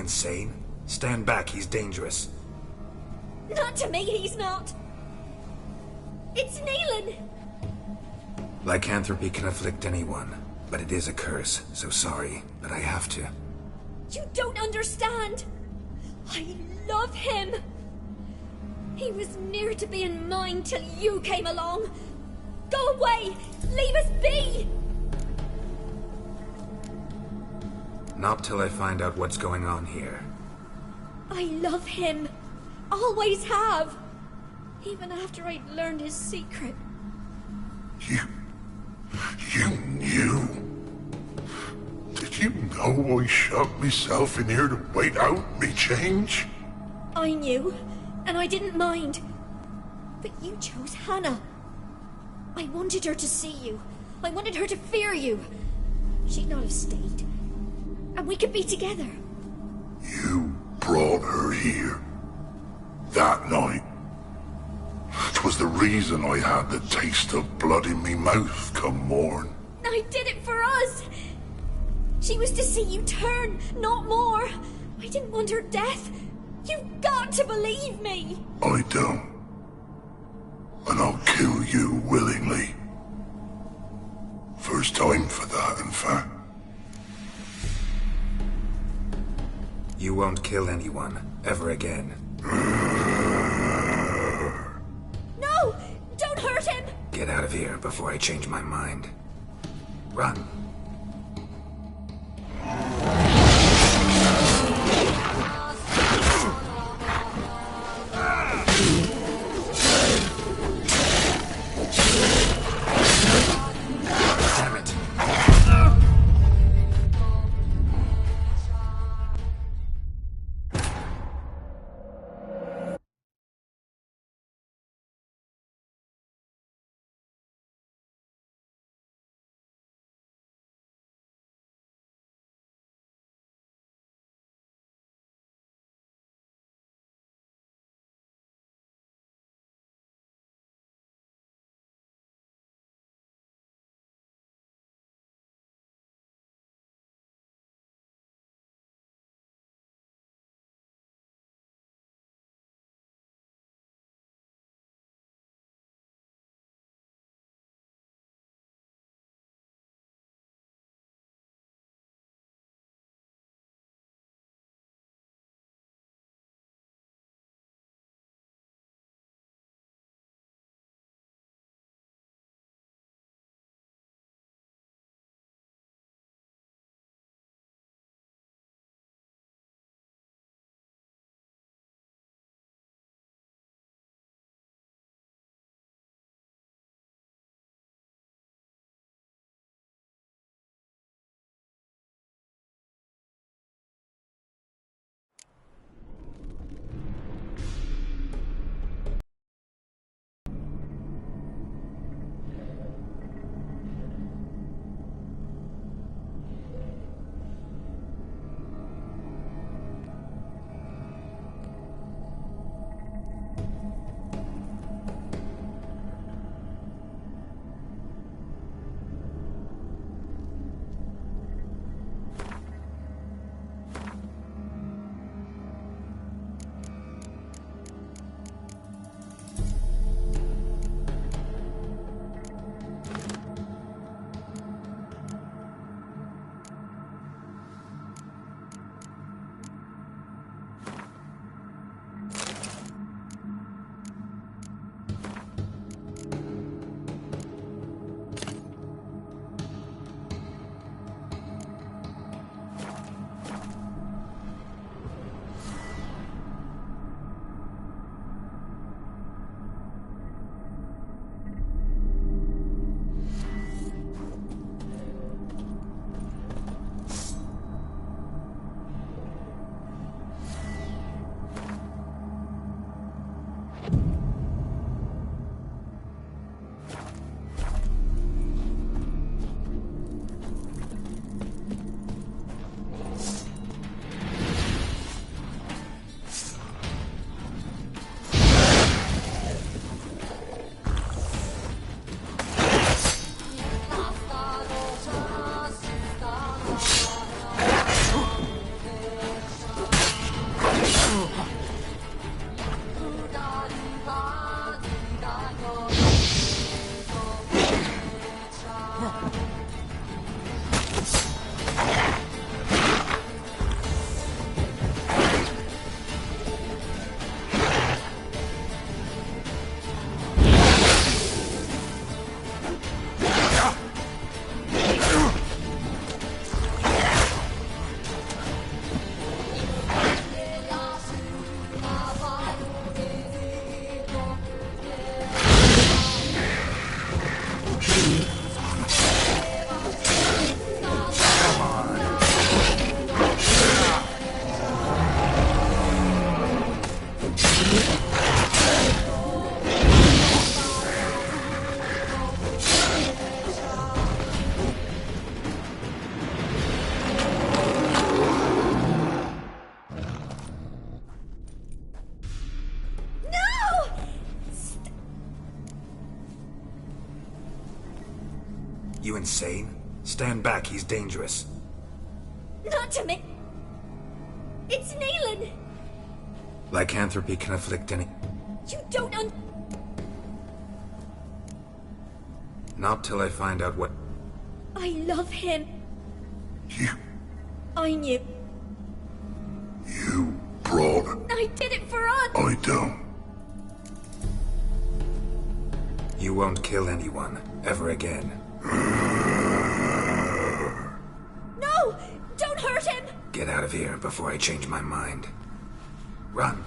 insane? Stand back, he's dangerous. Not to me, he's not. It's Neelan! Lycanthropy can afflict anyone, but it is a curse, so sorry, but I have to. You don't understand. I love him. He was near to being mine till you came along. Go away! Leave us be! Not till I find out what's going on here. I love him. Always have. Even after I'd learned his secret. You knew? Did you know I shut myself in here to wait out me change? I knew, and I didn't mind. But you chose Hannah. I wanted her to see you. I wanted her to fear you. She'd not have stayed. And we could be together. You brought her here. That night. It was the reason I had the taste of blood in me mouth come morn. I did it for us. She was to see you turn, not more. I didn't want her death. You've got to believe me. I don't. And I'll kill you willingly. First time for that, in fact. You won't kill anyone, ever again. No! Don't hurt him! Get out of here before I change my mind. Run. You insane? Stand back, he's dangerous. Not to me. It's Neelan. Lycanthropy can afflict any... You don't Not till I find out what... I love him. You... I knew. You brought... I did it for us. I don't. You won't kill anyone, ever again. No! Don't hurt him! Get out of here before I change my mind. Run.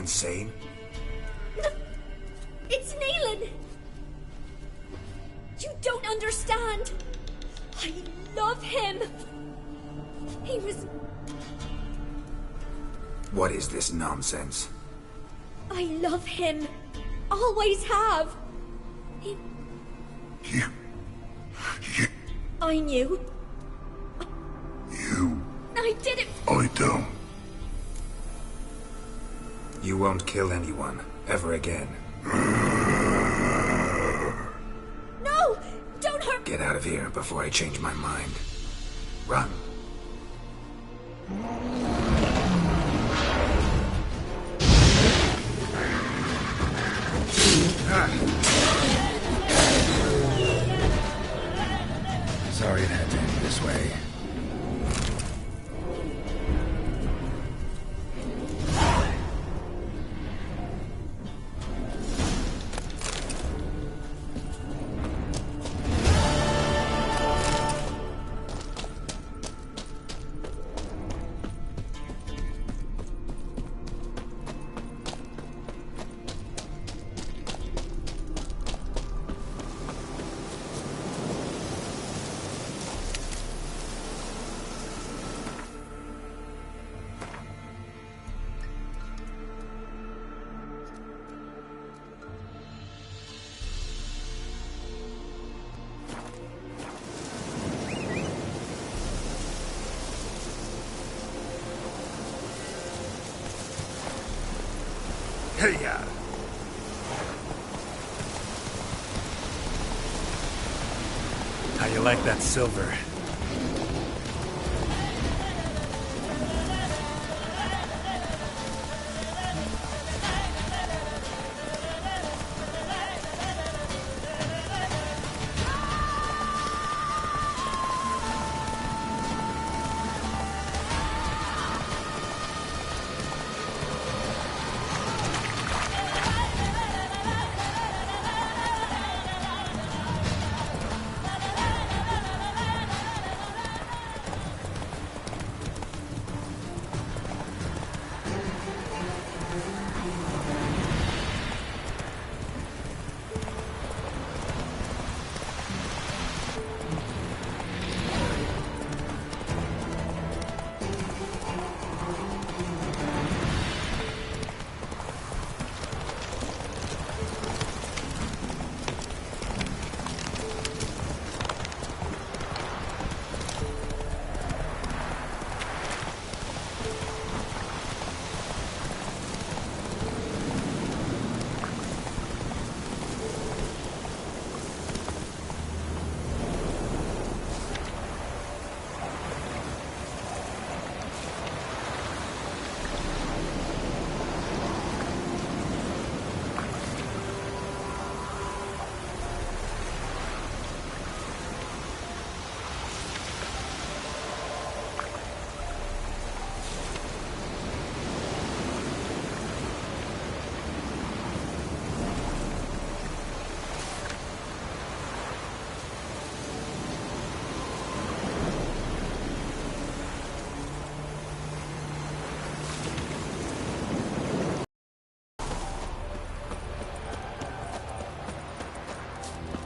insane? It's Neelan! You don't understand! I love him! He was... What is this nonsense? I love him! Always have! He... You... I knew. You... I did it! I don't. You won't kill anyone, ever again. No! Don't hurt... Get out of here before I change my mind. Run. Sorry it had to end this way. Hey-ya! How you like that silver?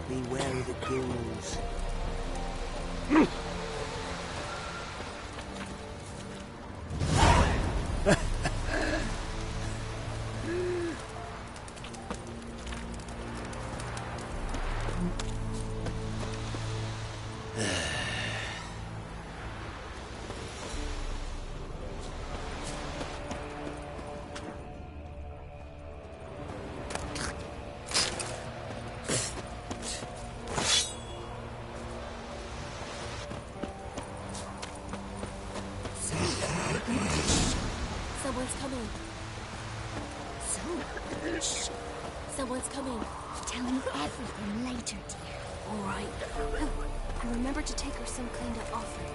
Beware of the ghouls. Someone's coming. Shh. Someone's coming. Tell me everything later, dear. All right. Oh, and remember to take her some cleaned up offering.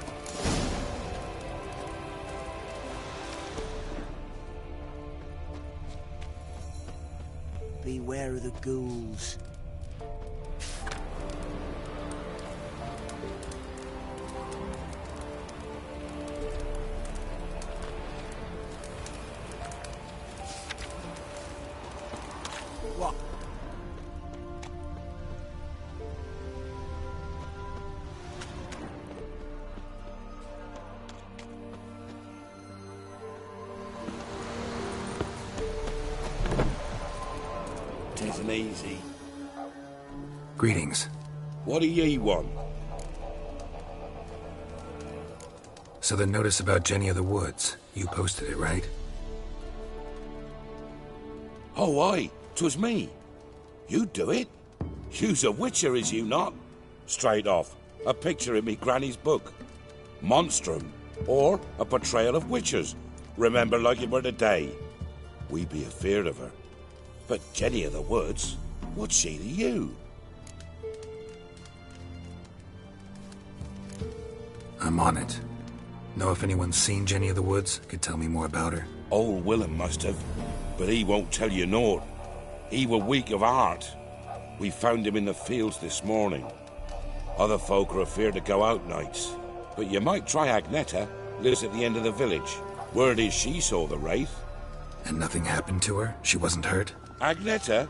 Beware of the ghouls. and easy. Greetings. What do ye want? So the notice about Jenny of the Woods, you posted it, right? Oh, aye, 'twas me. You do it? You's a witcher, is you not? Straight off, a picture in me granny's book. Monstrum, or a portrayal of witchers. Remember like it were the day. We be afeard of her. But Jenny of the Woods, what's she to you? I'm on it. Know if anyone's seen Jenny of the Woods? Could tell me more about her? Old Willem must have, but he won't tell you naught. He were weak of heart. We found him in the fields this morning. Other folk are afeard to go out nights. But you might try Agneta, lives at the end of the village. Word is she saw the wraith. And nothing happened to her? She wasn't hurt? Agneta?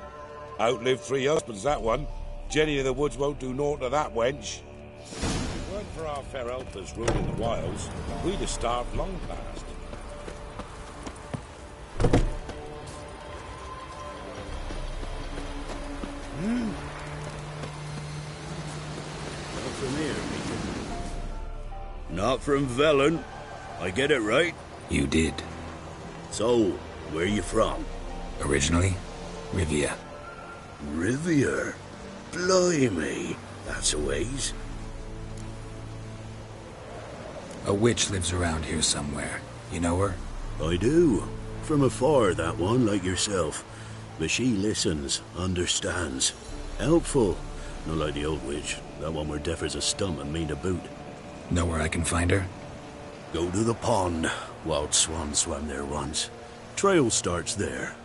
Outlived 3 husbands, that one. Jenny of the Woods won't do naught to that wench. If it weren't for our fair helpers ruling the wilds, we'd have starved long past. Not from here, Not from Velen. I get it right? You did. So, where you from? Originally, Rivia. Rivia? Blimey, that's a ways. A witch lives around here somewhere. You know her? I do. From afar, that one, like yourself. But she listens, understands. Helpful. Not like the old witch. That one were deaf as a stump and mean to boot. Know where I can find her? Go to the pond. Wild swan swam there once. Trail starts there.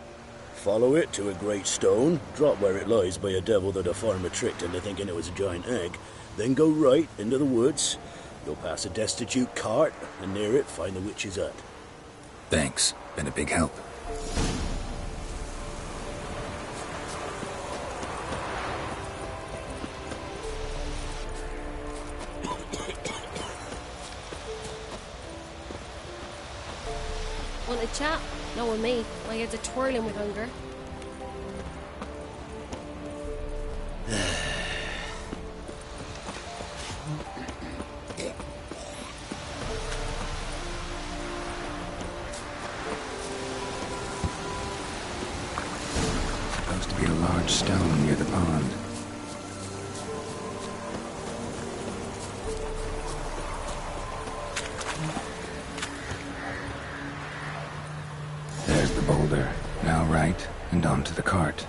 Follow it to a great stone, drop where it lies by a devil that a farmer tricked into thinking it was a giant egg, then go right into the woods. You'll pass a destitute cart, and near it find the witch's hut. Thanks. Been a big help. Want a chat? No with me. My head's a twirling with hunger. Supposed to be a large stone near the pond. There's the boulder. Now right, and onto the cart.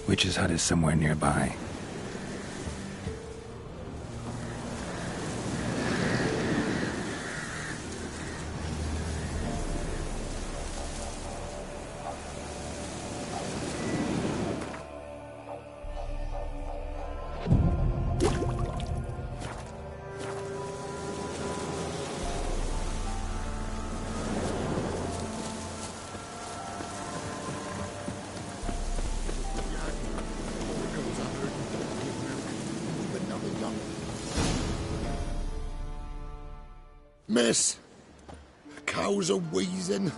Witch's hut is somewhere nearby. Miss, cows are wheezing,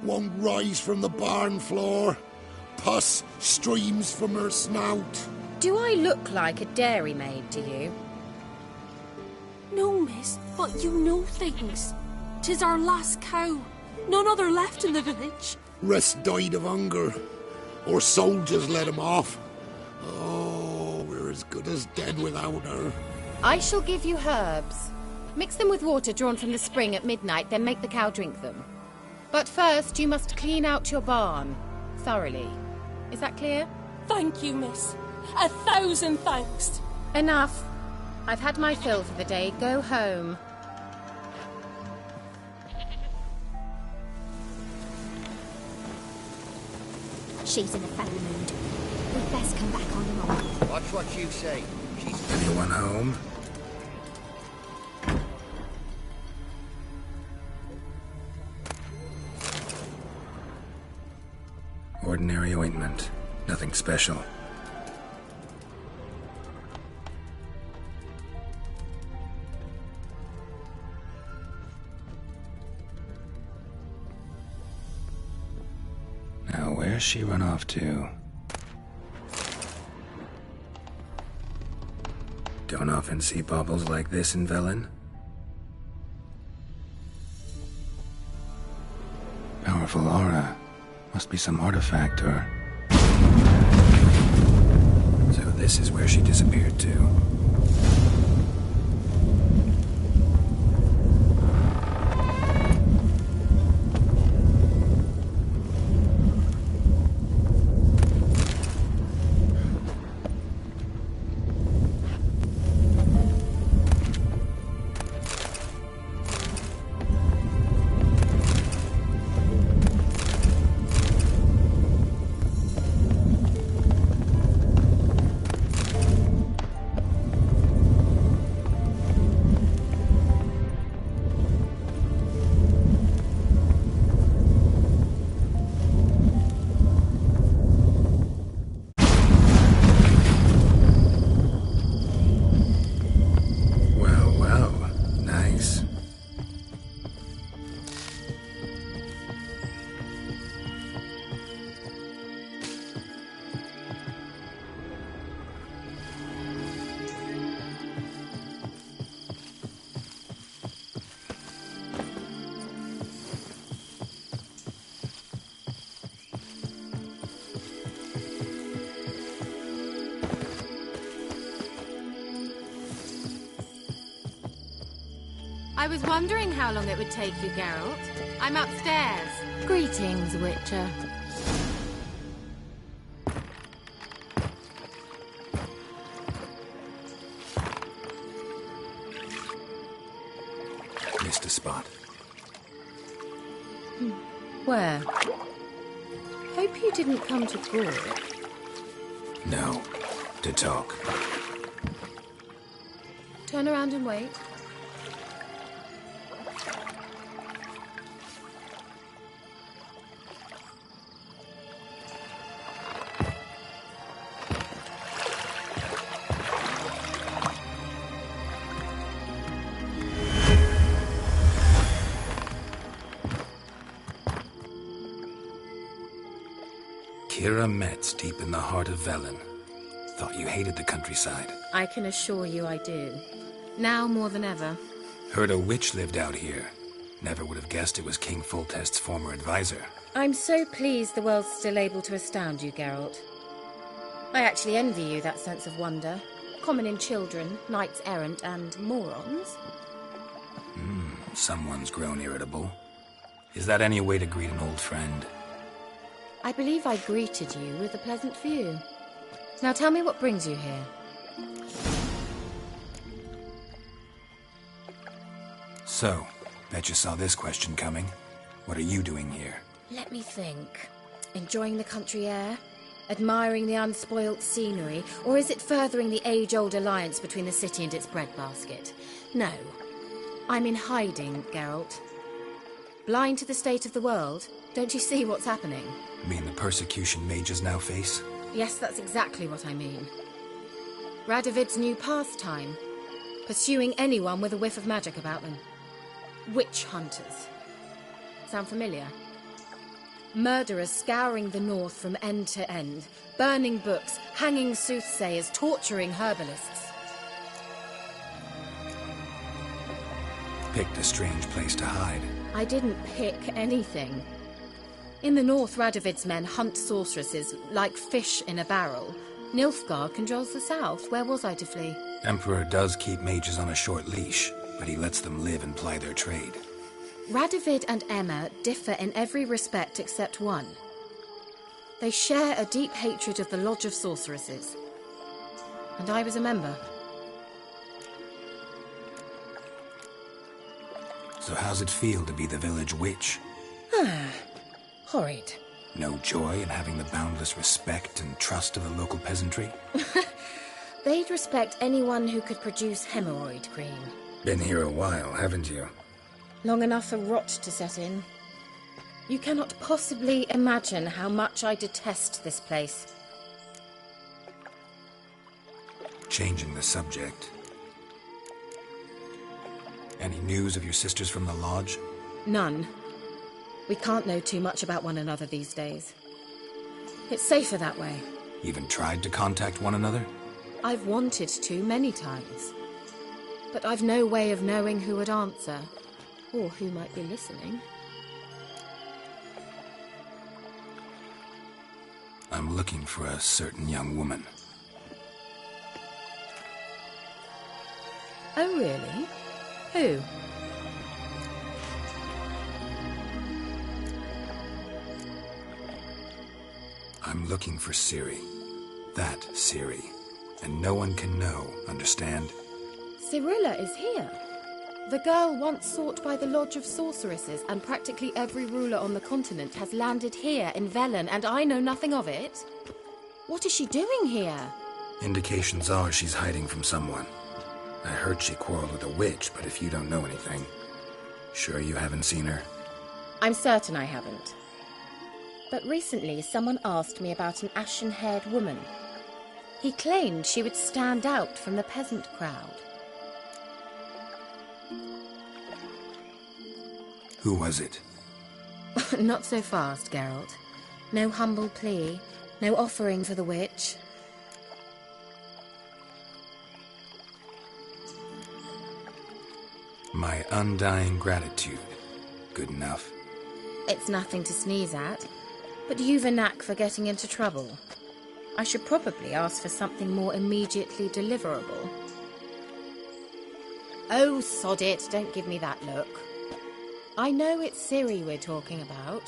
won't rise from the barn floor. Pus streams from her snout. Do I look like a dairymaid to you? No, miss, but you know things. 'Tis our last cow. None other left in the village. Rest died of hunger, or soldiers let him off. Oh, we're as good as dead without her. I shall give you herbs. Mix them with water drawn from the spring at midnight, then make the cow drink them. But first, you must clean out your barn. Thoroughly. Is that clear? Thank you, miss. 1,000 thanks. Enough. I've had my fill for the day. Go home. She's in a foul mood. We'd best come back on and on. Watch what you say. Anyone home? Ordinary ointment. Nothing special. Now, where's she run off to? Don't often see baubles like this in Velen. Powerful aura. Must be some artifact or... So this is where she disappeared to. I was wondering how long it would take you, Geralt. I'm upstairs. Greetings, Witcher. Missed a spot. Where? Hope you didn't come to Gore. No. To talk. Turn around and wait. Kira Metz, deep in the heart of Velen. Thought you hated the countryside. I can assure you I do. Now more than ever. Heard a witch lived out here. Never would have guessed it was King Foltest's former advisor. I'm so pleased the world's still able to astound you, Geralt. I actually envy you that sense of wonder. Common in children, knights errant, and morons. Someone's grown irritable. Is that any way to greet an old friend? I believe I greeted you with a pleasant view. Now tell me what brings you here. So, bet you saw this question coming. What are you doing here? Let me think. Enjoying the country air? Admiring the unspoilt scenery? Or is it furthering the age-old alliance between the city and its breadbasket? No. I'm in hiding, Geralt. Blind to the state of the world? Don't you see what's happening? Mean the persecution mages now face? Yes, that's exactly what I mean. Radovid's new pastime. Pursuing anyone with a whiff of magic about them. Witch hunters. Sound familiar? Murderers scouring the north from end to end. Burning books, hanging soothsayers, torturing herbalists. Picked a strange place to hide. I didn't pick anything. In the north, Radovid's men hunt sorceresses like fish in a barrel. Nilfgaard controls the south. Where was I to flee? Emperor does keep mages on a short leash, but he lets them live and ply their trade. Radovid and Emma differ in every respect except one. They share a deep hatred of the Lodge of Sorceresses. And I was a member. So how's it feel to be the village witch? Horrid. No joy in having the boundless respect and trust of the local peasantry? They'd respect anyone who could produce hemorrhoid cream. Been here a while, haven't you? Long enough for rot to set in. You cannot possibly imagine how much I detest this place. Changing the subject. Any news of your sisters from the lodge? None. We can't know too much about one another these days. It's safer that way. Even tried to contact one another? I've wanted to many times. But I've no way of knowing who would answer, or who might be listening. I'm looking for a certain young woman. Oh, really? Who? I'm looking for Ciri. That Ciri. And no one can know, understand? Cirilla is here. The girl once sought by the Lodge of Sorceresses, and practically every ruler on the continent has landed here in Velen, and I know nothing of it. What is she doing here? Indications are she's hiding from someone. I heard she quarreled with a witch, but if you don't know anything, sure you haven't seen her? I'm certain I haven't. But recently someone asked me about an ashen-haired woman. He claimed she would stand out from the peasant crowd. Who was it? Not so fast, Geralt. No humble plea, no offering for the witch. My undying gratitude. Good enough. It's nothing to sneeze at, but you've a knack for getting into trouble. I should probably ask for something more immediately deliverable. Oh, sod it, don't give me that look. I know it's Ciri we're talking about.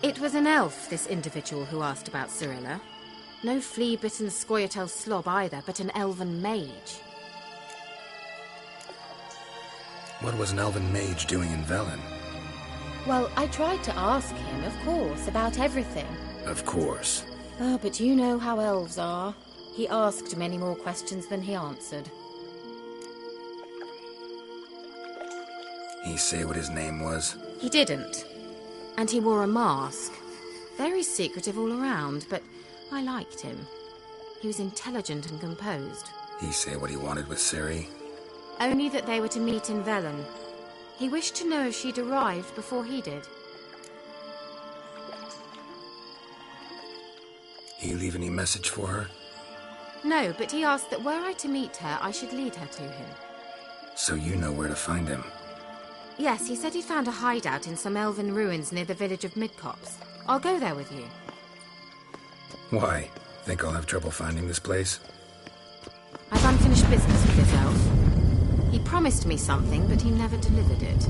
It was an elf, this individual who asked about Cirilla. No flea-bitten Scoia'tael slob either, but an elven mage. What was an elven mage doing in Velen? Well, I tried to ask him, of course, about everything. Of course. Oh, but you know how elves are. He asked many more questions than he answered. He say what his name was? He didn't. And he wore a mask. Very secretive all around, but I liked him. He was intelligent and composed. He say what he wanted with Ciri? Only that they were to meet in Velen. He wished to know if she'd arrived before he did. He leave any message for her? No, but he asked that were I to meet her, I should lead her to him. So you know where to find him? Yes, he said he'd found a hideout in some elven ruins near the village of Midcopse. I'll go there with you. Why? Think I'll have trouble finding this place? I've unfinished business with this elf. He promised me something, but he never delivered it.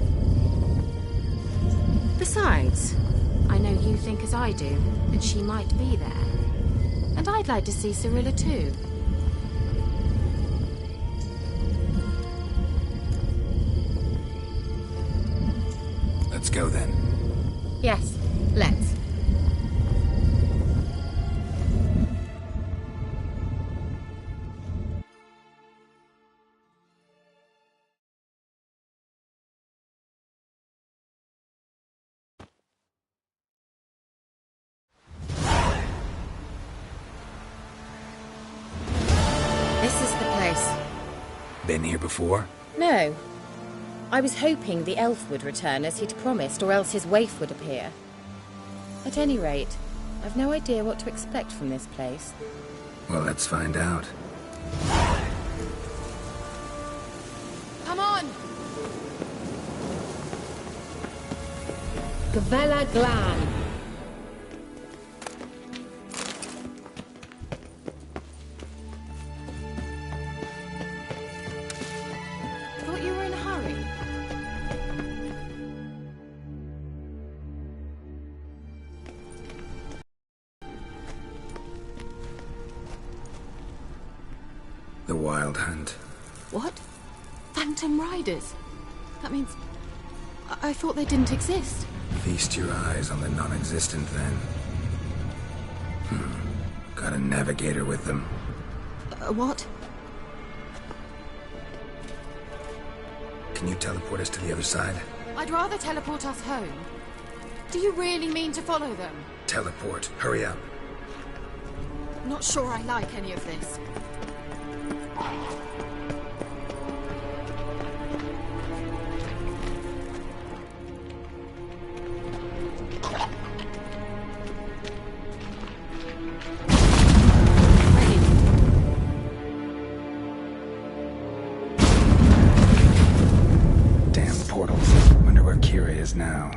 Besides, I know you think as I do, that she might be there. And I'd like to see Cirilla too. Let's go then. Yes, let's. This is the place. Been here before? No. I was hoping the elf would return as he'd promised, or else his waif would appear. At any rate, I've no idea what to expect from this place. Well, let's find out. Come on! Gavella Glan. the Wild Hunt. What? Phantom Riders? That means... I thought they didn't exist. Feast your eyes on the non-existent, then. Got a navigator with them. What? Can you teleport us to the other side? I'd rather teleport us home. Do you really mean to follow them? Teleport. Hurry up. Not sure I like any of this. Damn portals. Wonder where Kira is now.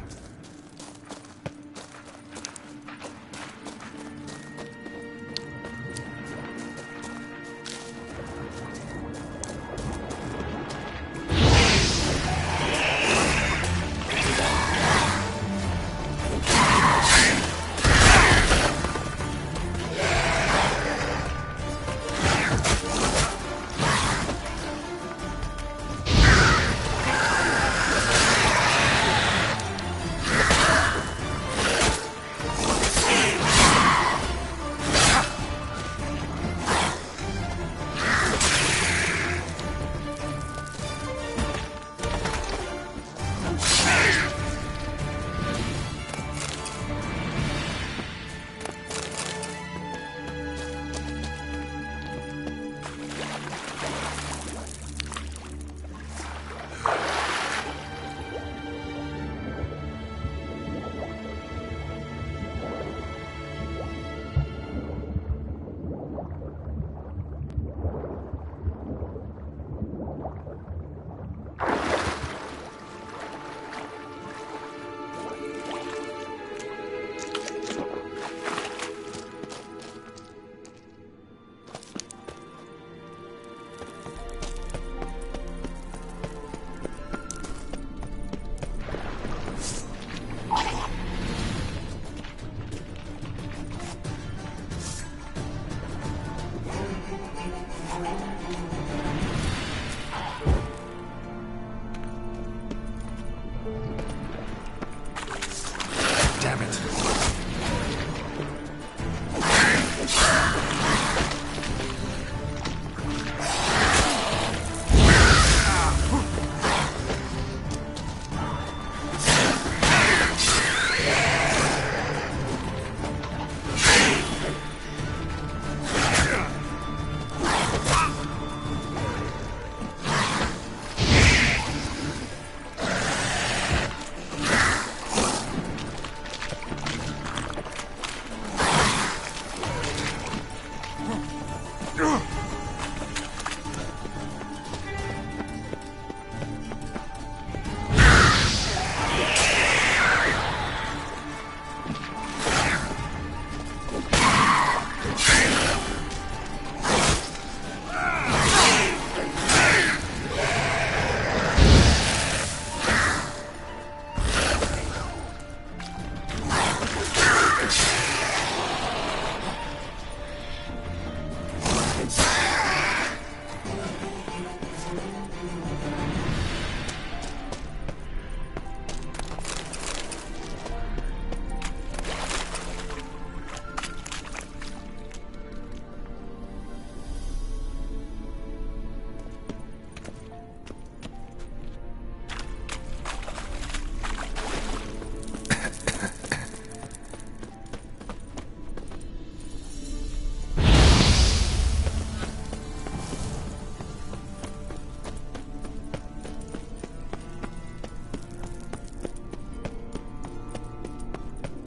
Damn it.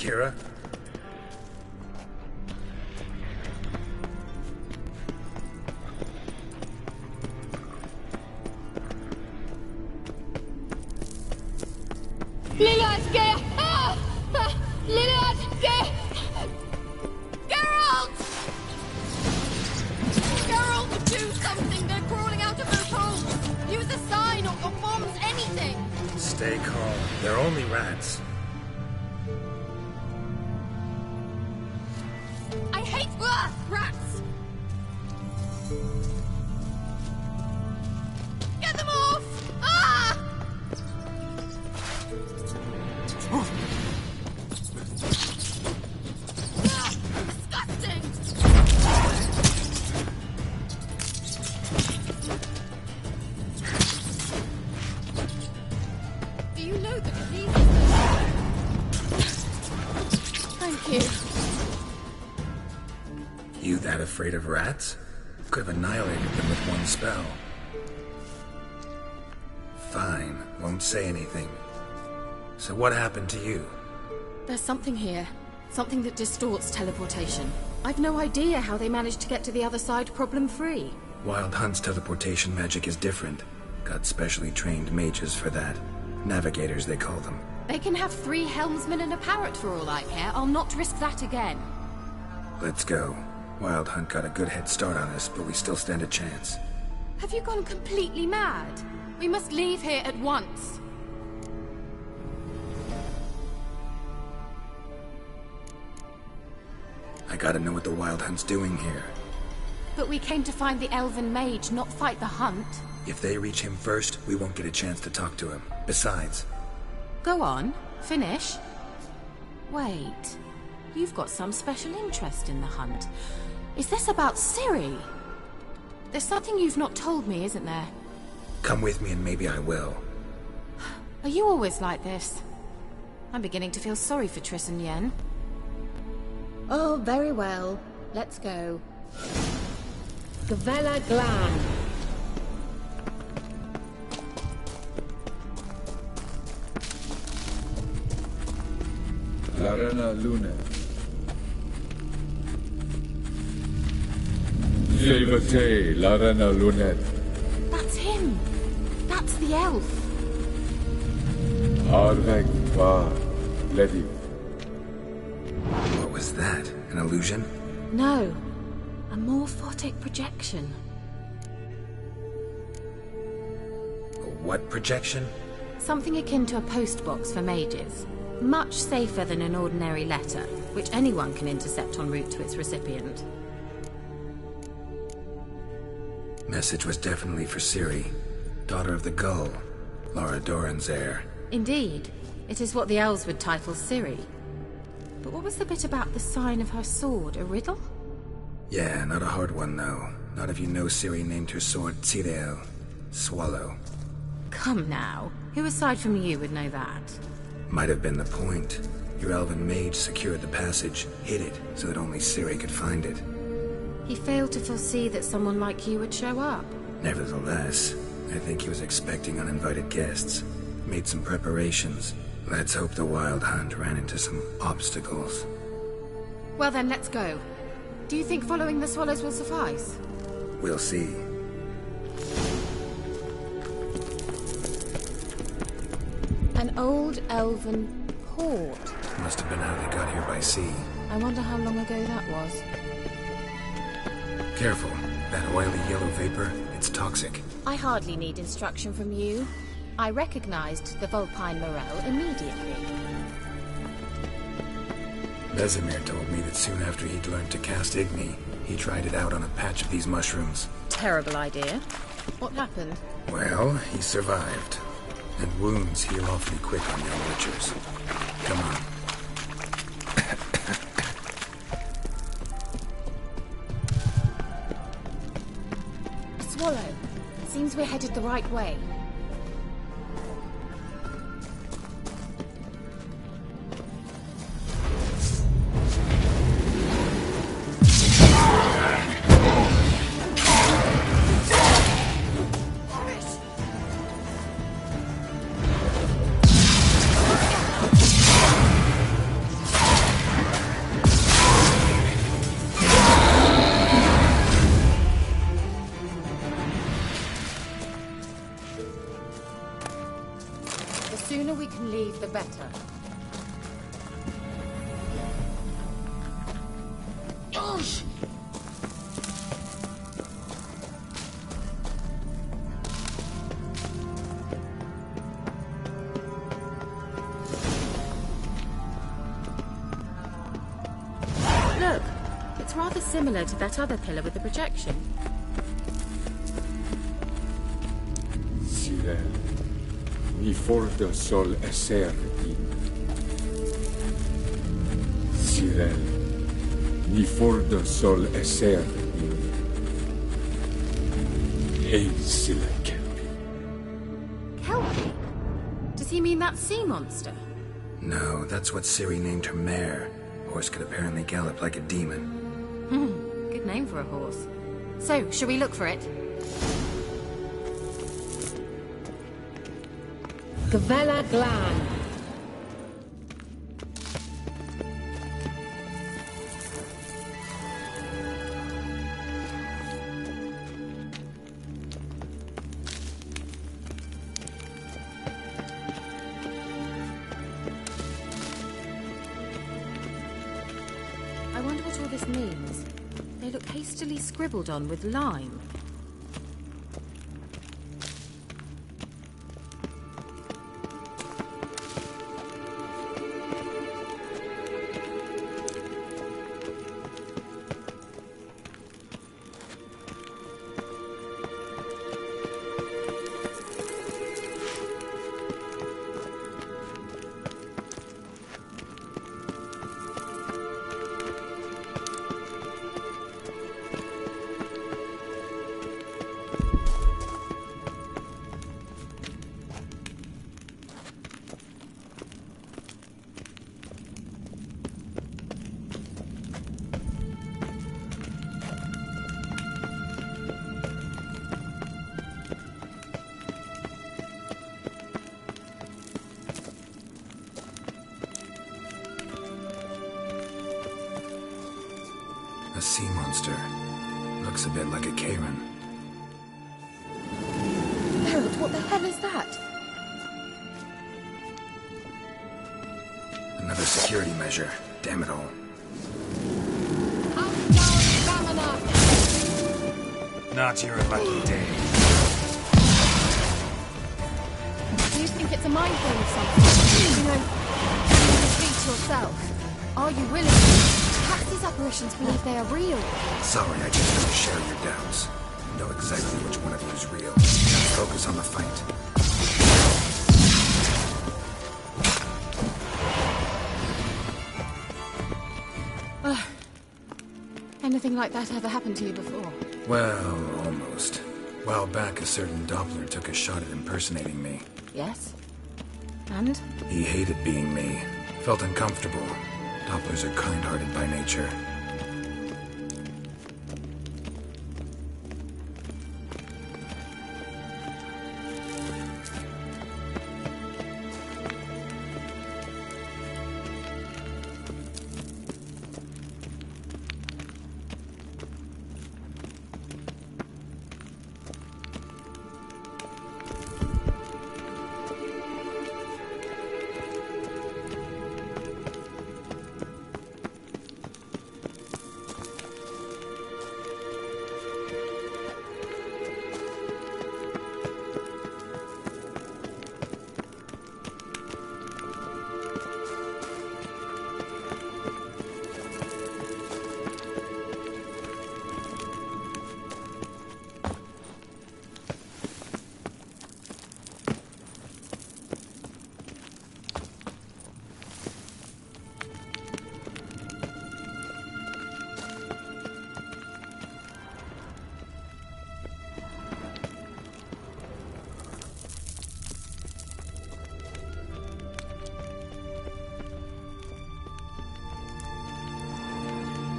Kira? Geralt! Geralt, do something! They're crawling out of those holes! Use a sign or bombs, anything! Stay calm. They're only rats. I hate rats! open at least. Thank you. You that afraid of rats? Could have annihilated them with one spell. Fine, won't say anything. So what happened to you? There's something here. Something that distorts teleportation. I've no idea how they managed to get to the other side problem-free. Wild Hunt's teleportation magic is different. Got specially trained mages for that. Navigators, they call them. They can have 3 helmsmen and a parrot for all I care. I'll not risk that again. Let's go. Wild Hunt got a good head start on us, but we still stand a chance. Have you gone completely mad? We must leave here at once. I gotta know what the Wild Hunt's doing here. But we came to find the elven mage, not fight the hunt. If they reach him first, we won't get a chance to talk to him. Besides... Go on. Finish. Wait. You've got some special interest in the hunt. Is this about Ciri? There's something you've not told me, isn't there? Come with me and maybe I will. Are you always like this? I'm beginning to feel sorry for Triss and Yen. Oh, very well. Let's go. Gavella Glan. Larena Luna. Silvate Larena Lunet. That's him! That's the elf! Arvek Va Ledi. What was that? An illusion? No. A morphotic projection. A what projection? Something akin to a postbox for mages. Much safer than an ordinary letter, which anyone can intercept en route to its recipient. Message was definitely for Ciri, daughter of the Gull, Lara Doran's heir. Indeed. It is what the elves would title Ciri. But what was the bit about the sign of her sword? A riddle? Yeah, not a hard one, though. Not if you know Ciri named her sword Tirel, Swallow. Come now. Who aside from you would know that? Might have been the point. Your elven mage secured the passage, hid it, so that only Ciri could find it. He failed to foresee that someone like you would show up. Nevertheless, I think he was expecting uninvited guests. Made some preparations. Let's hope the Wild Hunt ran into some obstacles. Well then, let's go. Do you think following the swallows will suffice? We'll see. An old elven port. Must have been how they got here by sea. I wonder how long ago that was. Careful. That oily yellow vapor, it's toxic. I hardly need instruction from you. I recognized the Vulpine Morel immediately. Vesemir told me that soon after he'd learned to cast Igni, he tried it out on a patch of these mushrooms. Terrible idea. What happened? Well, he survived. And wounds heal awfully quick on young witchers. Come on. A swallow. Seems we're headed the right way. The sooner we can leave, the better. Gosh! Look, it's rather similar to that other pillar with the projection. Sirel. Ni fordo sol esser in. Sirel. Ni fordo sol esser in. Eil sila kelpi. Kelpie? Does he mean mean that sea monster? No, that's what Ciri named her mare. Horse could apparently gallop like a demon. Good name for a horse. So, shall we look for it? Gavella Glan. I wonder what all this means. They look hastily scribbled on with lime. A sea monster. Looks a bit like a Karen. Harold, what the hell is that? Another security measure. Damn it all. Not your lucky day. Do you think it's a mind thing or something? You know, you repeat yourself. Are you willing? Perhaps these apparitions believe they are real. Sorry, I just don't share your doubts. Know exactly which one of you is real. Let's focus on the fight. Anything like that ever happened to you before? Well, almost. While back, a certain Doppler took a shot at impersonating me. Yes? And? He hated being me. Felt uncomfortable. Dopplers are kind-hearted by nature.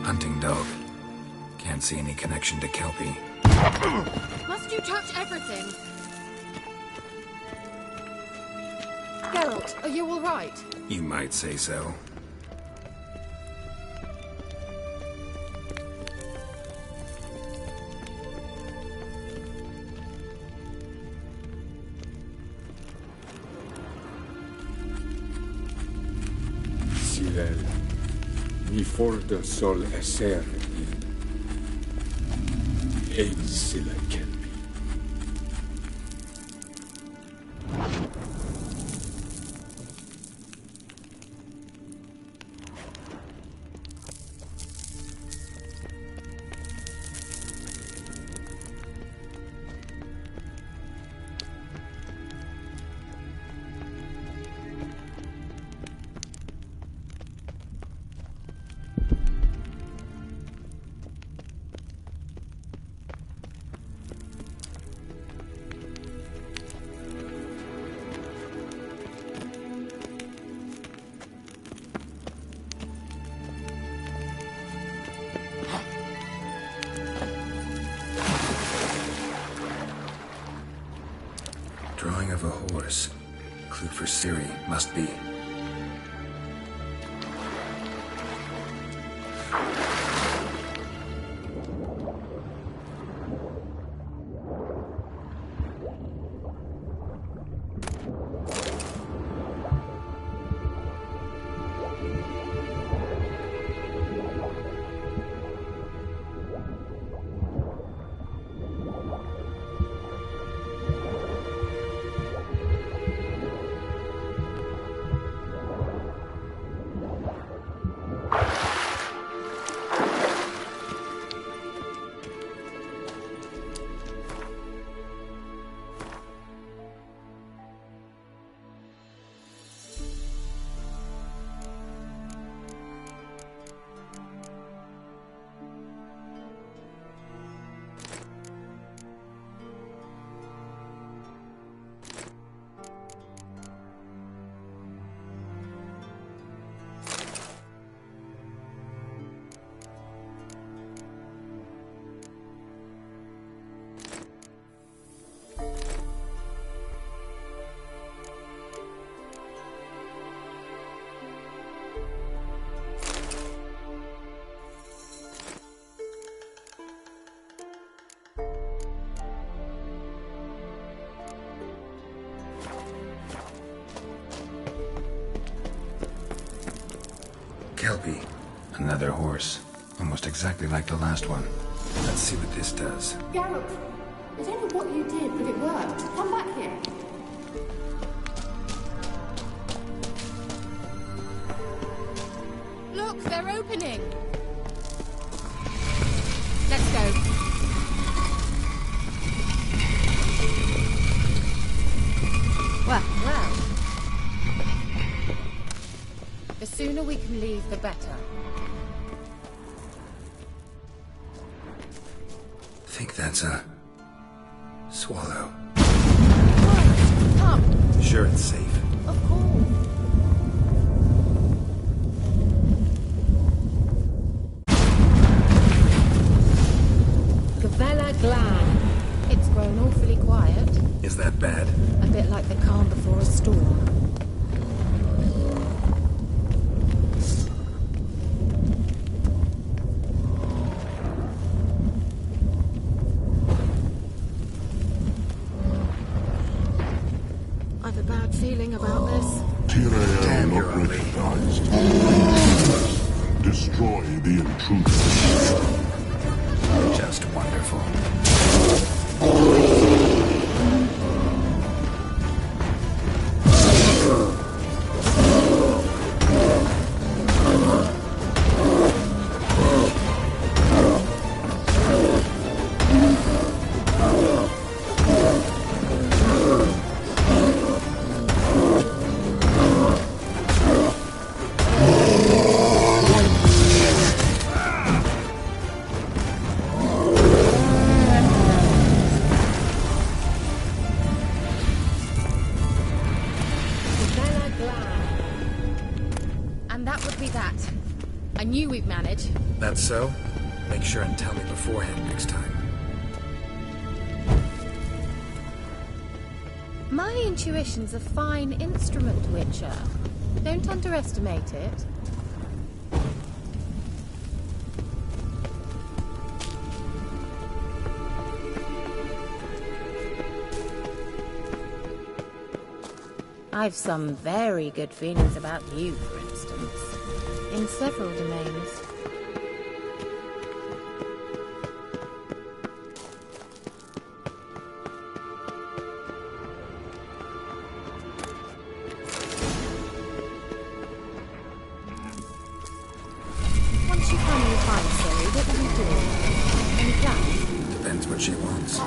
Hunting dog. Can't see any connection to Kelpie. Must you touch everything? Geralt, are you all right? You might say so. Silel, mi forda sol esser in sila Kelpie. horse. Clue for Ciri, must be. Kelpie. Another horse. Almost exactly like the last one. Let's see what this does. Geralt, I don't know what you did, but it worked. Come back here. Look, they're opening. Let's go. Well. The sooner we can leave, the better. Think that's a... swallow. Come. Sure it's safe. Of course. Gavella Glan. It's grown awfully quiet. Is that bad? A bit like the calm before a storm. I've a bad feeling about this. Tyrael not recognized. Destroy the intruder. Just wonderful. And that would be that. I knew we'd manage. That's so? Make sure and tell me beforehand next time. My intuition's a fine instrument, Witcher. Don't underestimate it. I've some very good feelings about you, for instance, in several domains. Once you finally find Ciri, what will you do? Any plans? Depends what she wants.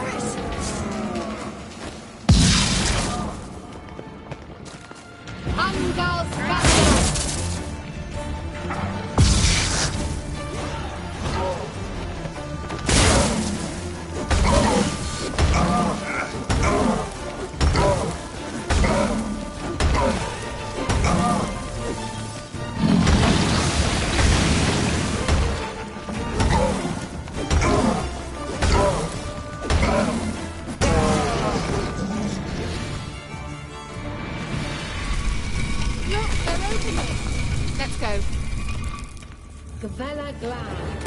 Let's go. Gavella Glan.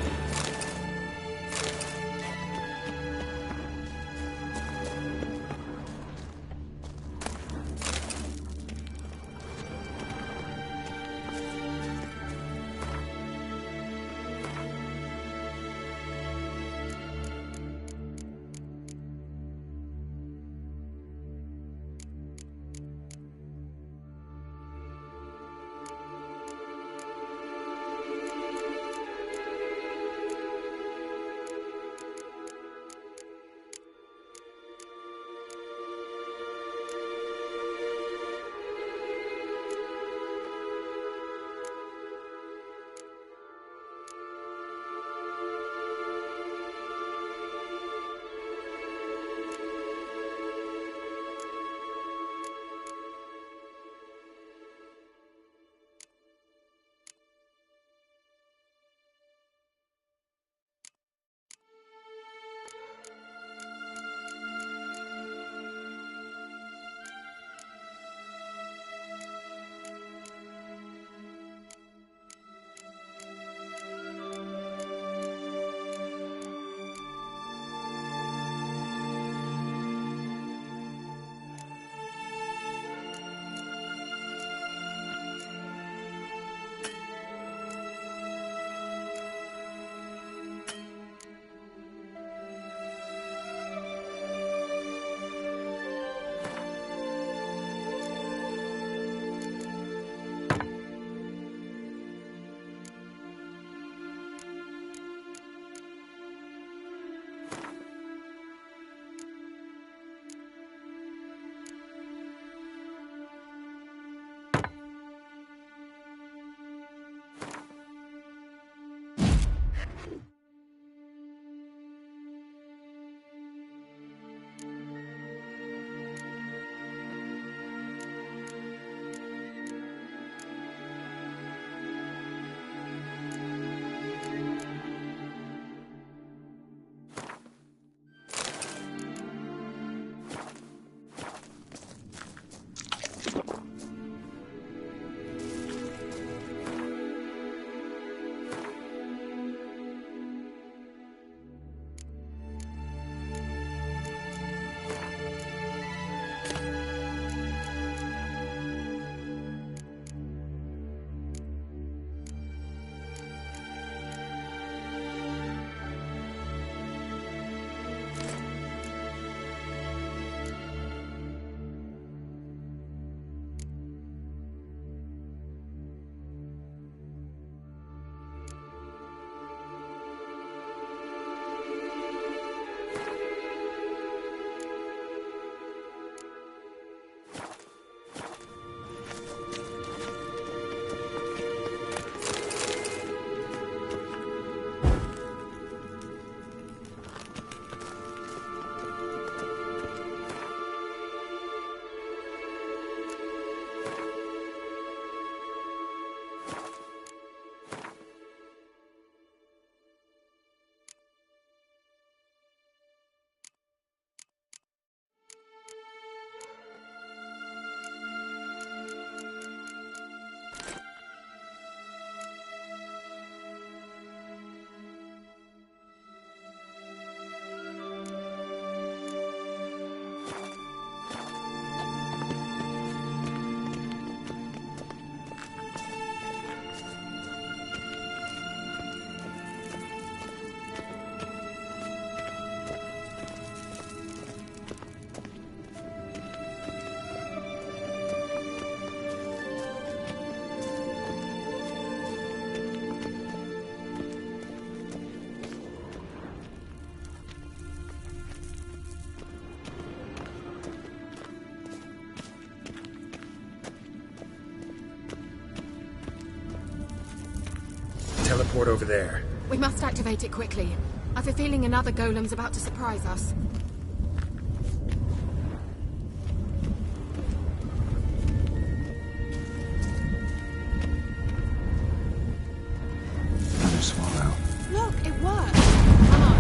Teleport over there. We must activate it quickly. I have a feeling another golem's about to surprise us. Another swallow. Look, it worked! Come on.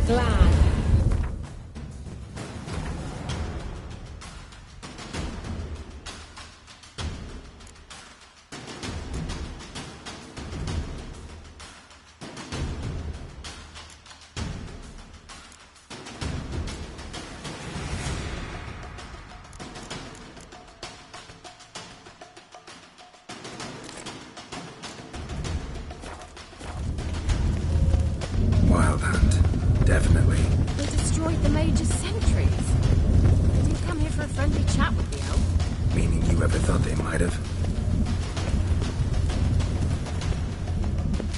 Glan. Wild hunt. Definitely. They destroyed the Major's sentries. They didn't come here for a friendly chat with the elf. Meaning you ever thought they might have?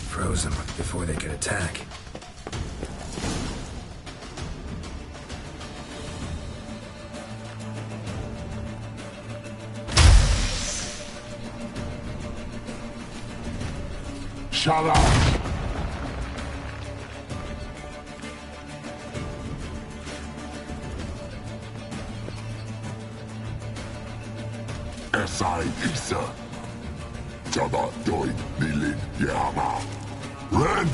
Froze them before they could attack. Shut up! Esai Isa. Jabba doid nilin yama. Ren!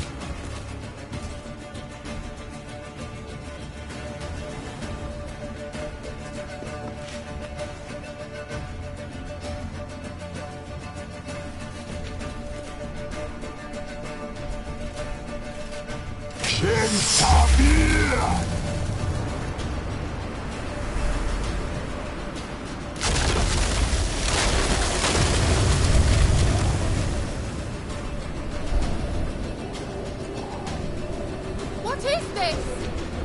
Shen Tabir! What is this?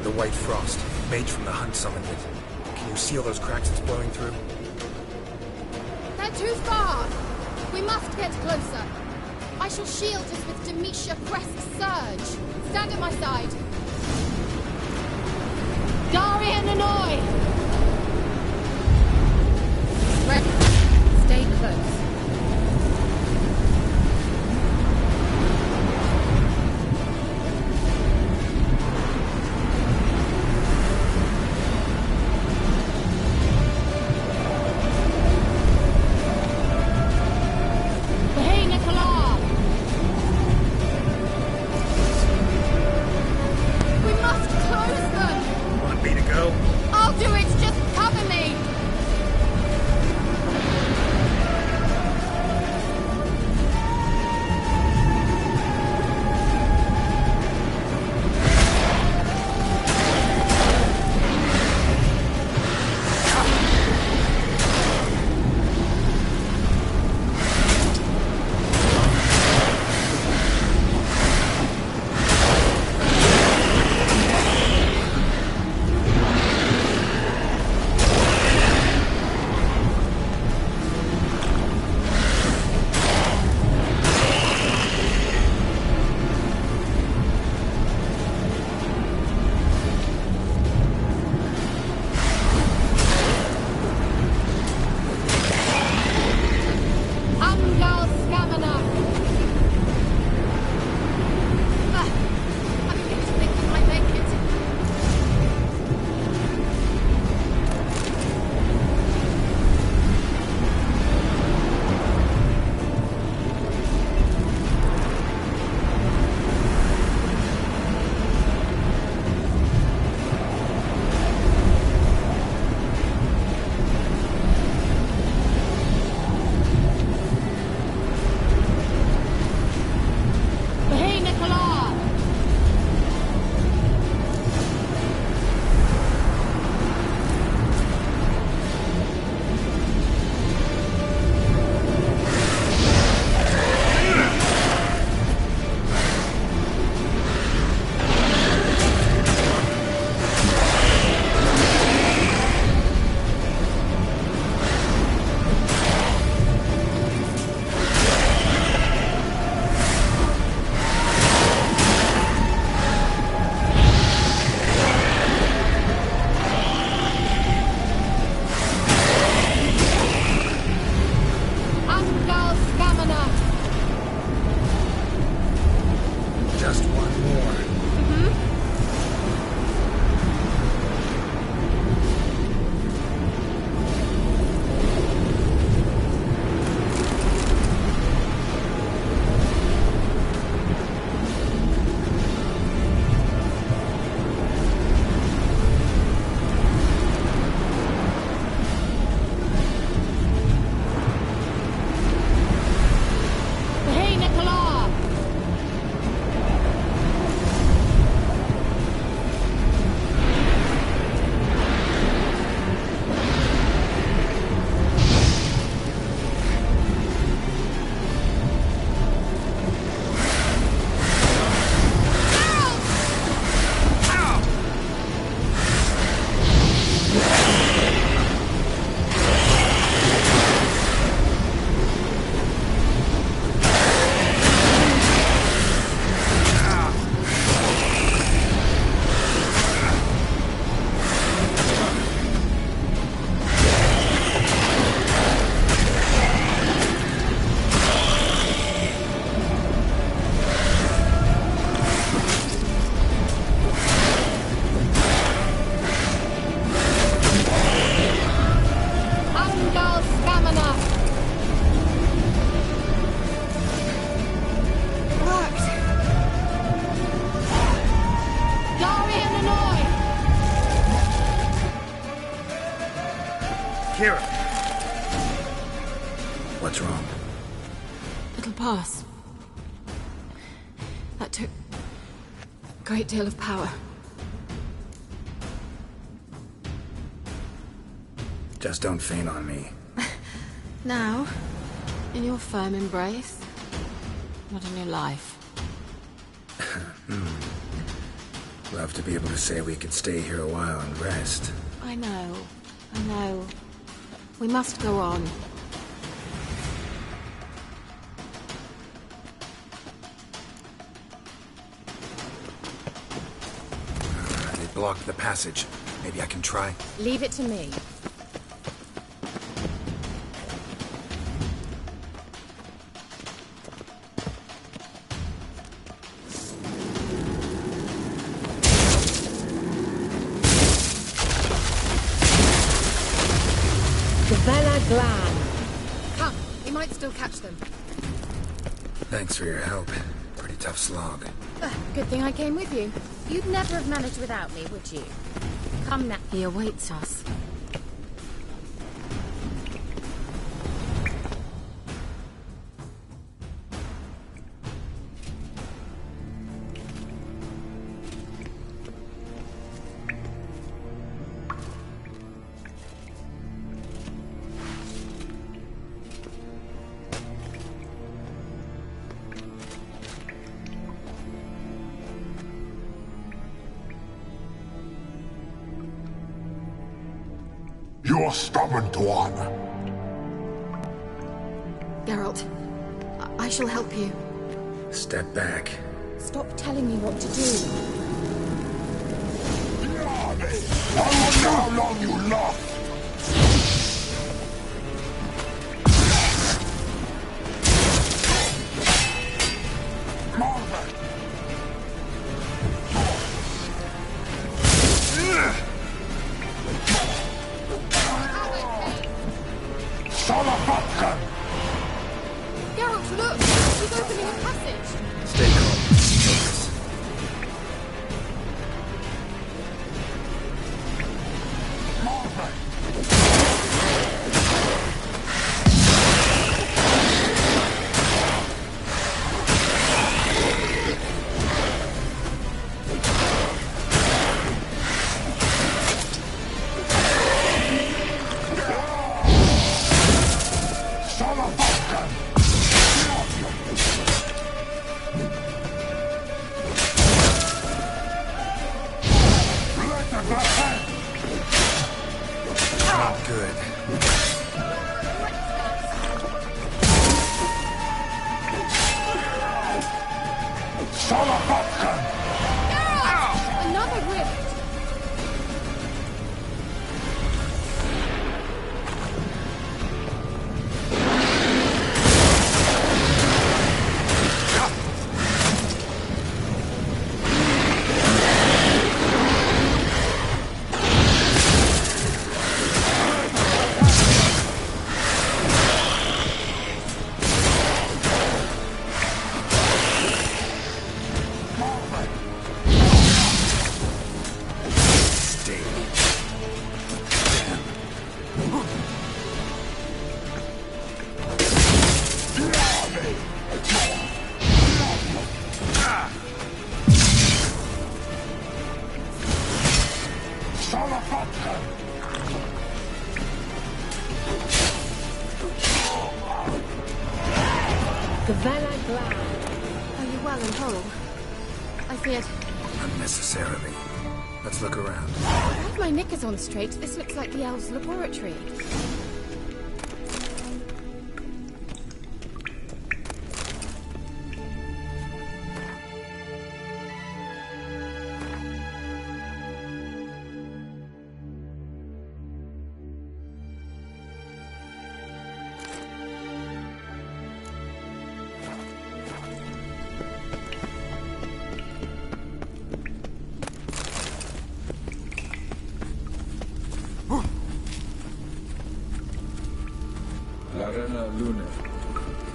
The White Frost. Mage from the Hunt summoned it. Can you seal those cracks it's blowing through? They're too far. We must get closer. I shall shield us with Demetia Crest's surge. Stand at my side. Darian Annoy! Ready. Stay close. Hey, Nicola! We must close them. Want me to go? I'll do it. Just cover me. Kira! What's wrong? It'll pass. That took a great deal of power. Just don't faint on me. Now, in your firm embrace, not in your life. Love to be able to say we could stay here a while and rest. I know. We must go on. They blocked the passage. Maybe I can try. Leave it to me. Come, we might still catch them. Thanks for your help. Pretty tough slog. Good thing I came with you. You'd never have managed without me, would you? Come now. He awaits us. You're stubborn, Tuan. Geralt, I shall help you. Step back. Stop telling me what to do. I wonder how long you last. Geralt, look! He's opening a passage! Stay calm. Focus. Not good. Another rift! Are you well and whole? I feared... Unnecessarily. Let's look around. If I have my knickers on straight, this looks like the elves' laboratory.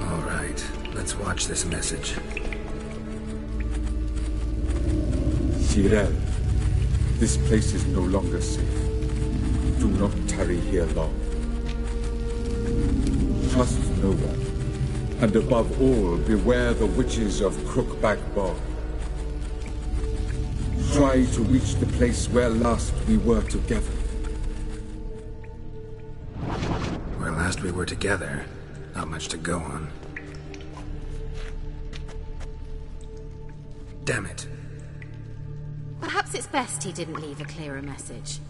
All right, let's watch this message. Tyrell, this place is no longer safe. Do not tarry here long. Trust no one. And above all, beware the witches of Crookback Bog. Try to reach the place where last we were together. Where last we were together, not much to go on. Damn it. Perhaps it's best he didn't leave a clearer message.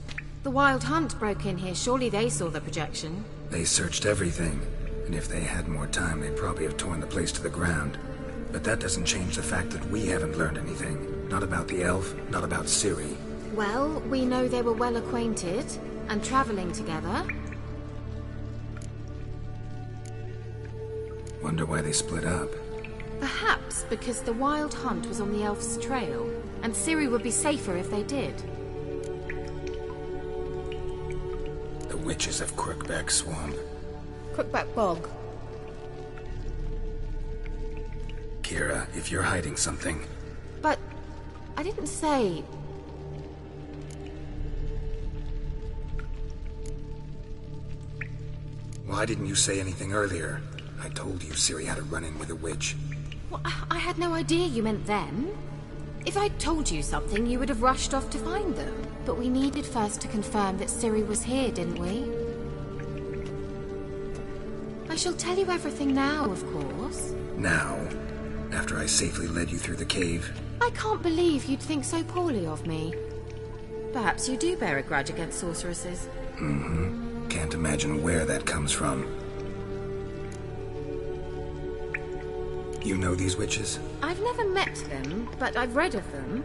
The Wild Hunt broke in here. Surely they saw the projection. They searched everything, and if they had more time, they'd probably have torn the place to the ground. But that doesn't change the fact that we haven't learned anything. Not about the elf, not about Ciri. Well, we know they were well acquainted and traveling together. Wonder why they split up. Perhaps because the Wild Hunt was on the elf's trail, and Ciri would be safer if they did. The witches of Crookback Swamp. Crookback Bog. Kira, if you're hiding something... But I didn't say... Why didn't you say anything earlier? I told you Ciri had a run-in with a witch. Well, I had no idea you meant them. If I'd told you something, you would have rushed off to find them. But we needed first to confirm that Ciri was here, didn't we? I shall tell you everything now, of course. Now? After I safely led you through the cave? I can't believe you'd think so poorly of me. Perhaps you do bear a grudge against sorceresses. Mm-hmm. Can't imagine where that comes from. You know these witches? I've never met them, but I've read of them.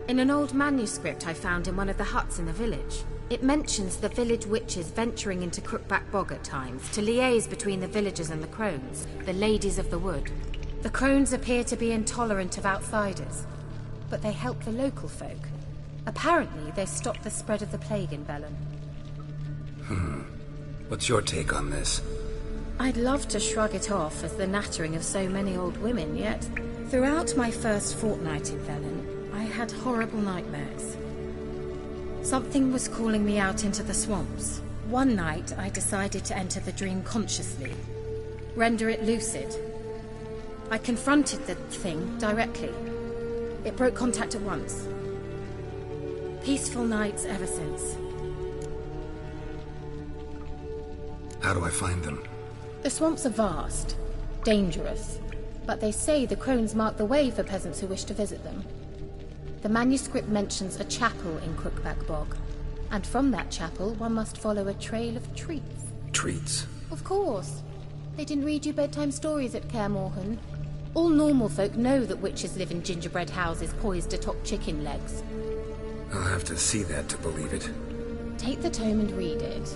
In an old manuscript I found in one of the huts in the village. It mentions the village witches venturing into Crookback Bog at times to liaise between the villagers and the crones, the ladies of the wood. The crones appear to be intolerant of outsiders, but they help the local folk. Apparently, they stopped the spread of the plague in Bellon. What's your take on this? I'd love to shrug it off as the nattering of so many old women, yet throughout my first fortnight in Bellon, I had horrible nightmares. Something was calling me out into the swamps. One night, I decided to enter the dream consciously, render it lucid. I confronted the thing directly. It broke contact at once. Peaceful nights ever since. How do I find them? The swamps are vast, dangerous, but they say the crones mark the way for peasants who wish to visit them. The manuscript mentions a chapel in Crookback Bog, and from that chapel one must follow a trail of treats. Treats? Of course. They didn't read you bedtime stories at Kaer Morhen. All normal folk know that witches live in gingerbread houses poised atop chicken legs. I'll have to see that to believe it. Take the tome and read it.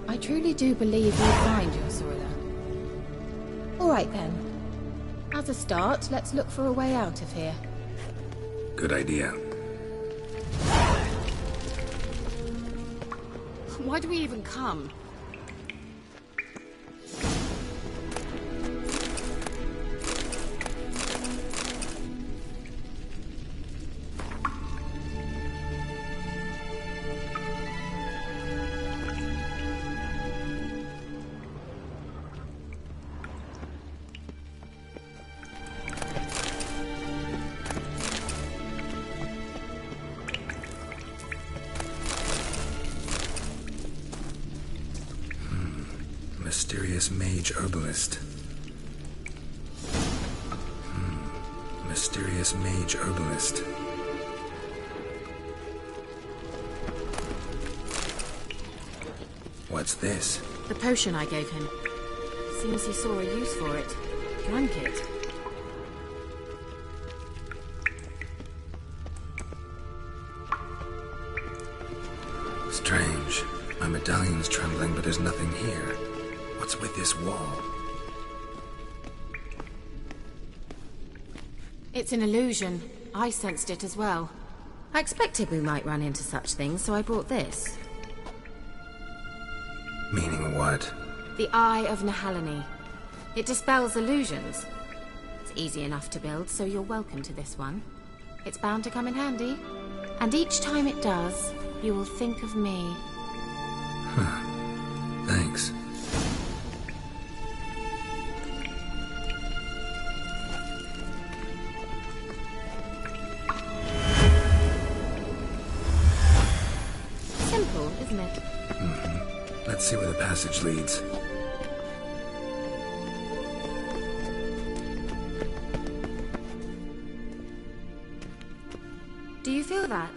I truly do believe you'll find your Sorla. All right then. As a start, let's look for a way out of here. Good idea. Why do we even come? Mysterious mage herbalist. Mysterious mage herbalist. What's this? The potion I gave him. Seems he saw a use for it. Drank it. Strange. My medallion's trembling, but there's nothing here. What's with this wall? It's an illusion. I sensed it as well. I expected we might run into such things, so I brought this. Meaning what? The Eye of Nahalani. It dispels illusions. It's easy enough to build, so you're welcome to this one. It's bound to come in handy. And each time it does, you will think of me. Thanks. isn't it? Mm-hmm. Let's see where the passage leads. Do you feel that?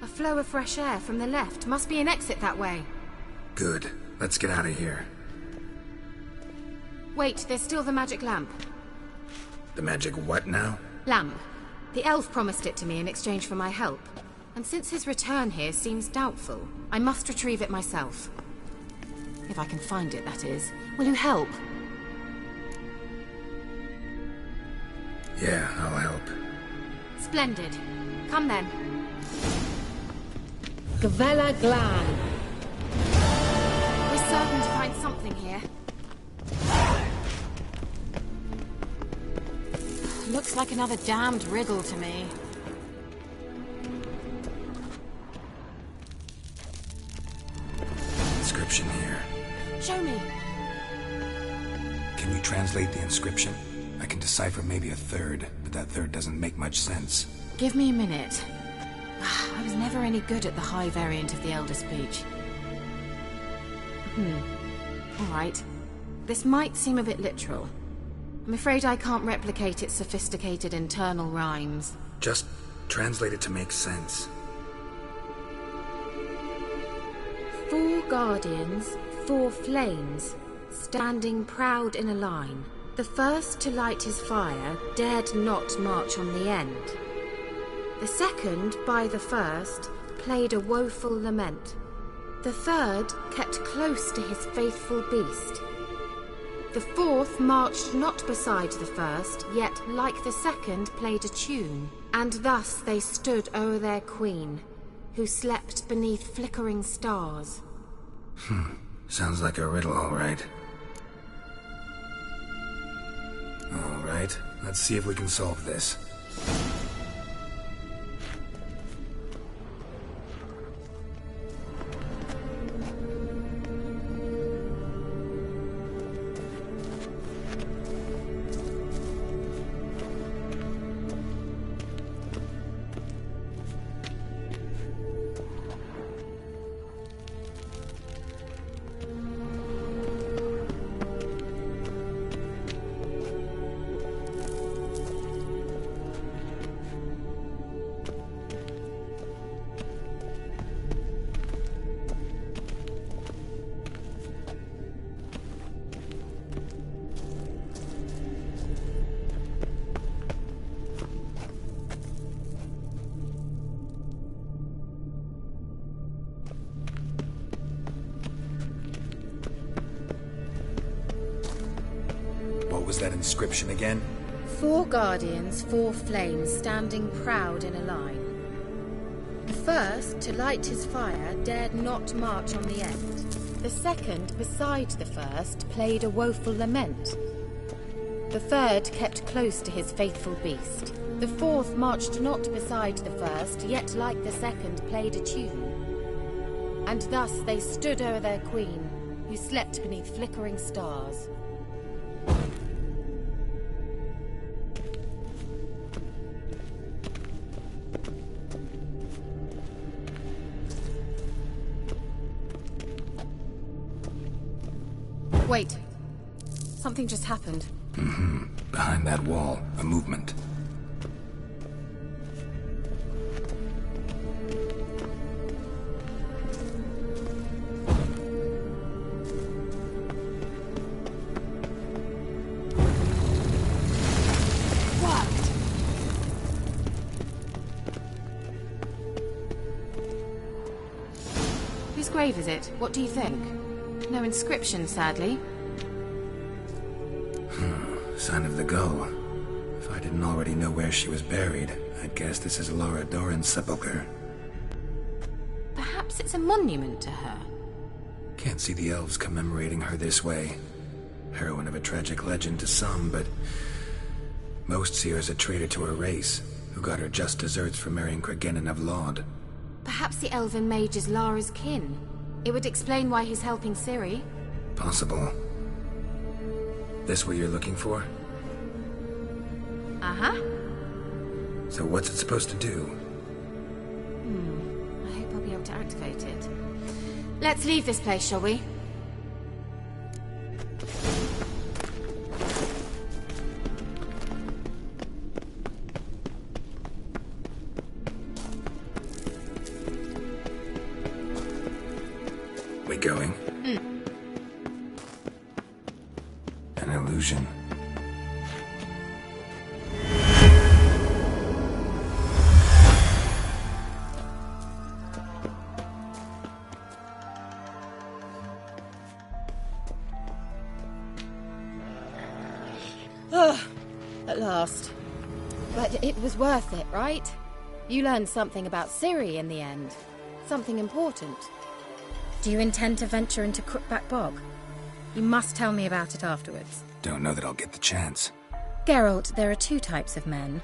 A flow of fresh air from the left. Must be an exit that way. Good. Let's get out of here. Wait, there's still the magic lamp. The magic what now? Lamp. The elf promised it to me in exchange for my help. And since his return here seems doubtful, I must retrieve it myself. If I can find it, that is. Will you help? Yeah, I'll help. Splendid. Come then. Gavella Glan. We're certain to find something here. Looks like another damned wriggle to me. Inscription here. Show me. Can you translate the inscription? I can decipher maybe a third, but that third doesn't make much sense. Give me a minute. I was never any good at the high variant of the Elder Speech. All right. This might seem a bit literal. I'm afraid I can't replicate its sophisticated internal rhymes. Just translate it to make sense. 4 guardians, 4 flames, standing proud in a line. The first to light his fire dared not march on the end. The second, by the first, played a woeful lament. The third kept close to his faithful beast. The fourth marched not beside the first, yet, like the second, played a tune. And thus they stood o'er their queen, who slept beneath flickering stars. Sounds like a riddle, all right. All right, let's see if we can solve this. What was that inscription again? 4 guardians, 4 flames, standing proud in a line. The first, to light his fire, dared not march on the end. The second, beside the first, played a woeful lament. The third kept close to his faithful beast. The fourth marched not beside the first, yet like the second played a tune. And thus they stood o'er their queen, who slept beneath flickering stars. Wait. Something just happened. Behind that wall, a movement. Whose grave is it? What do you think? No inscription, sadly. Sign of the gull. If I didn't already know where she was buried, I'd guess this is Laura Doran's sepulchre. Perhaps it's a monument to her. Can't see the elves commemorating her this way. Heroine of a tragic legend to some, but most see her as a traitor to her race, who got her just deserts for marrying Cregennan of Laud. Perhaps the elven mage is Lara's kin. It would explain why he's helping Ciri. Possible. This what you're looking for? Uh-huh. So what's it supposed to do? I hope I'll be able to activate it. Let's leave this place, shall we? We going? An illusion. At last. But it was worth it, right? You learned something about Ciri in the end. Something important. Do you intend to venture into Crookback Bog? You must tell me about it afterwards. Don't know that I'll get the chance. Geralt, there are two types of men.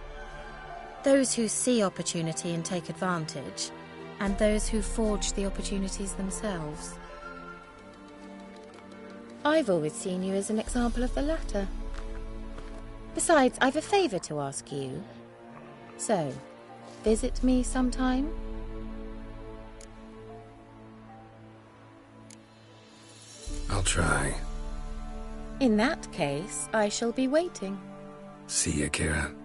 Those who see opportunity and take advantage, and those who forge the opportunities themselves. I've always seen you as an example of the latter. Besides, I've a favour to ask you. So, visit me sometime? I'll try. In that case, I shall be waiting. See ya, Kira.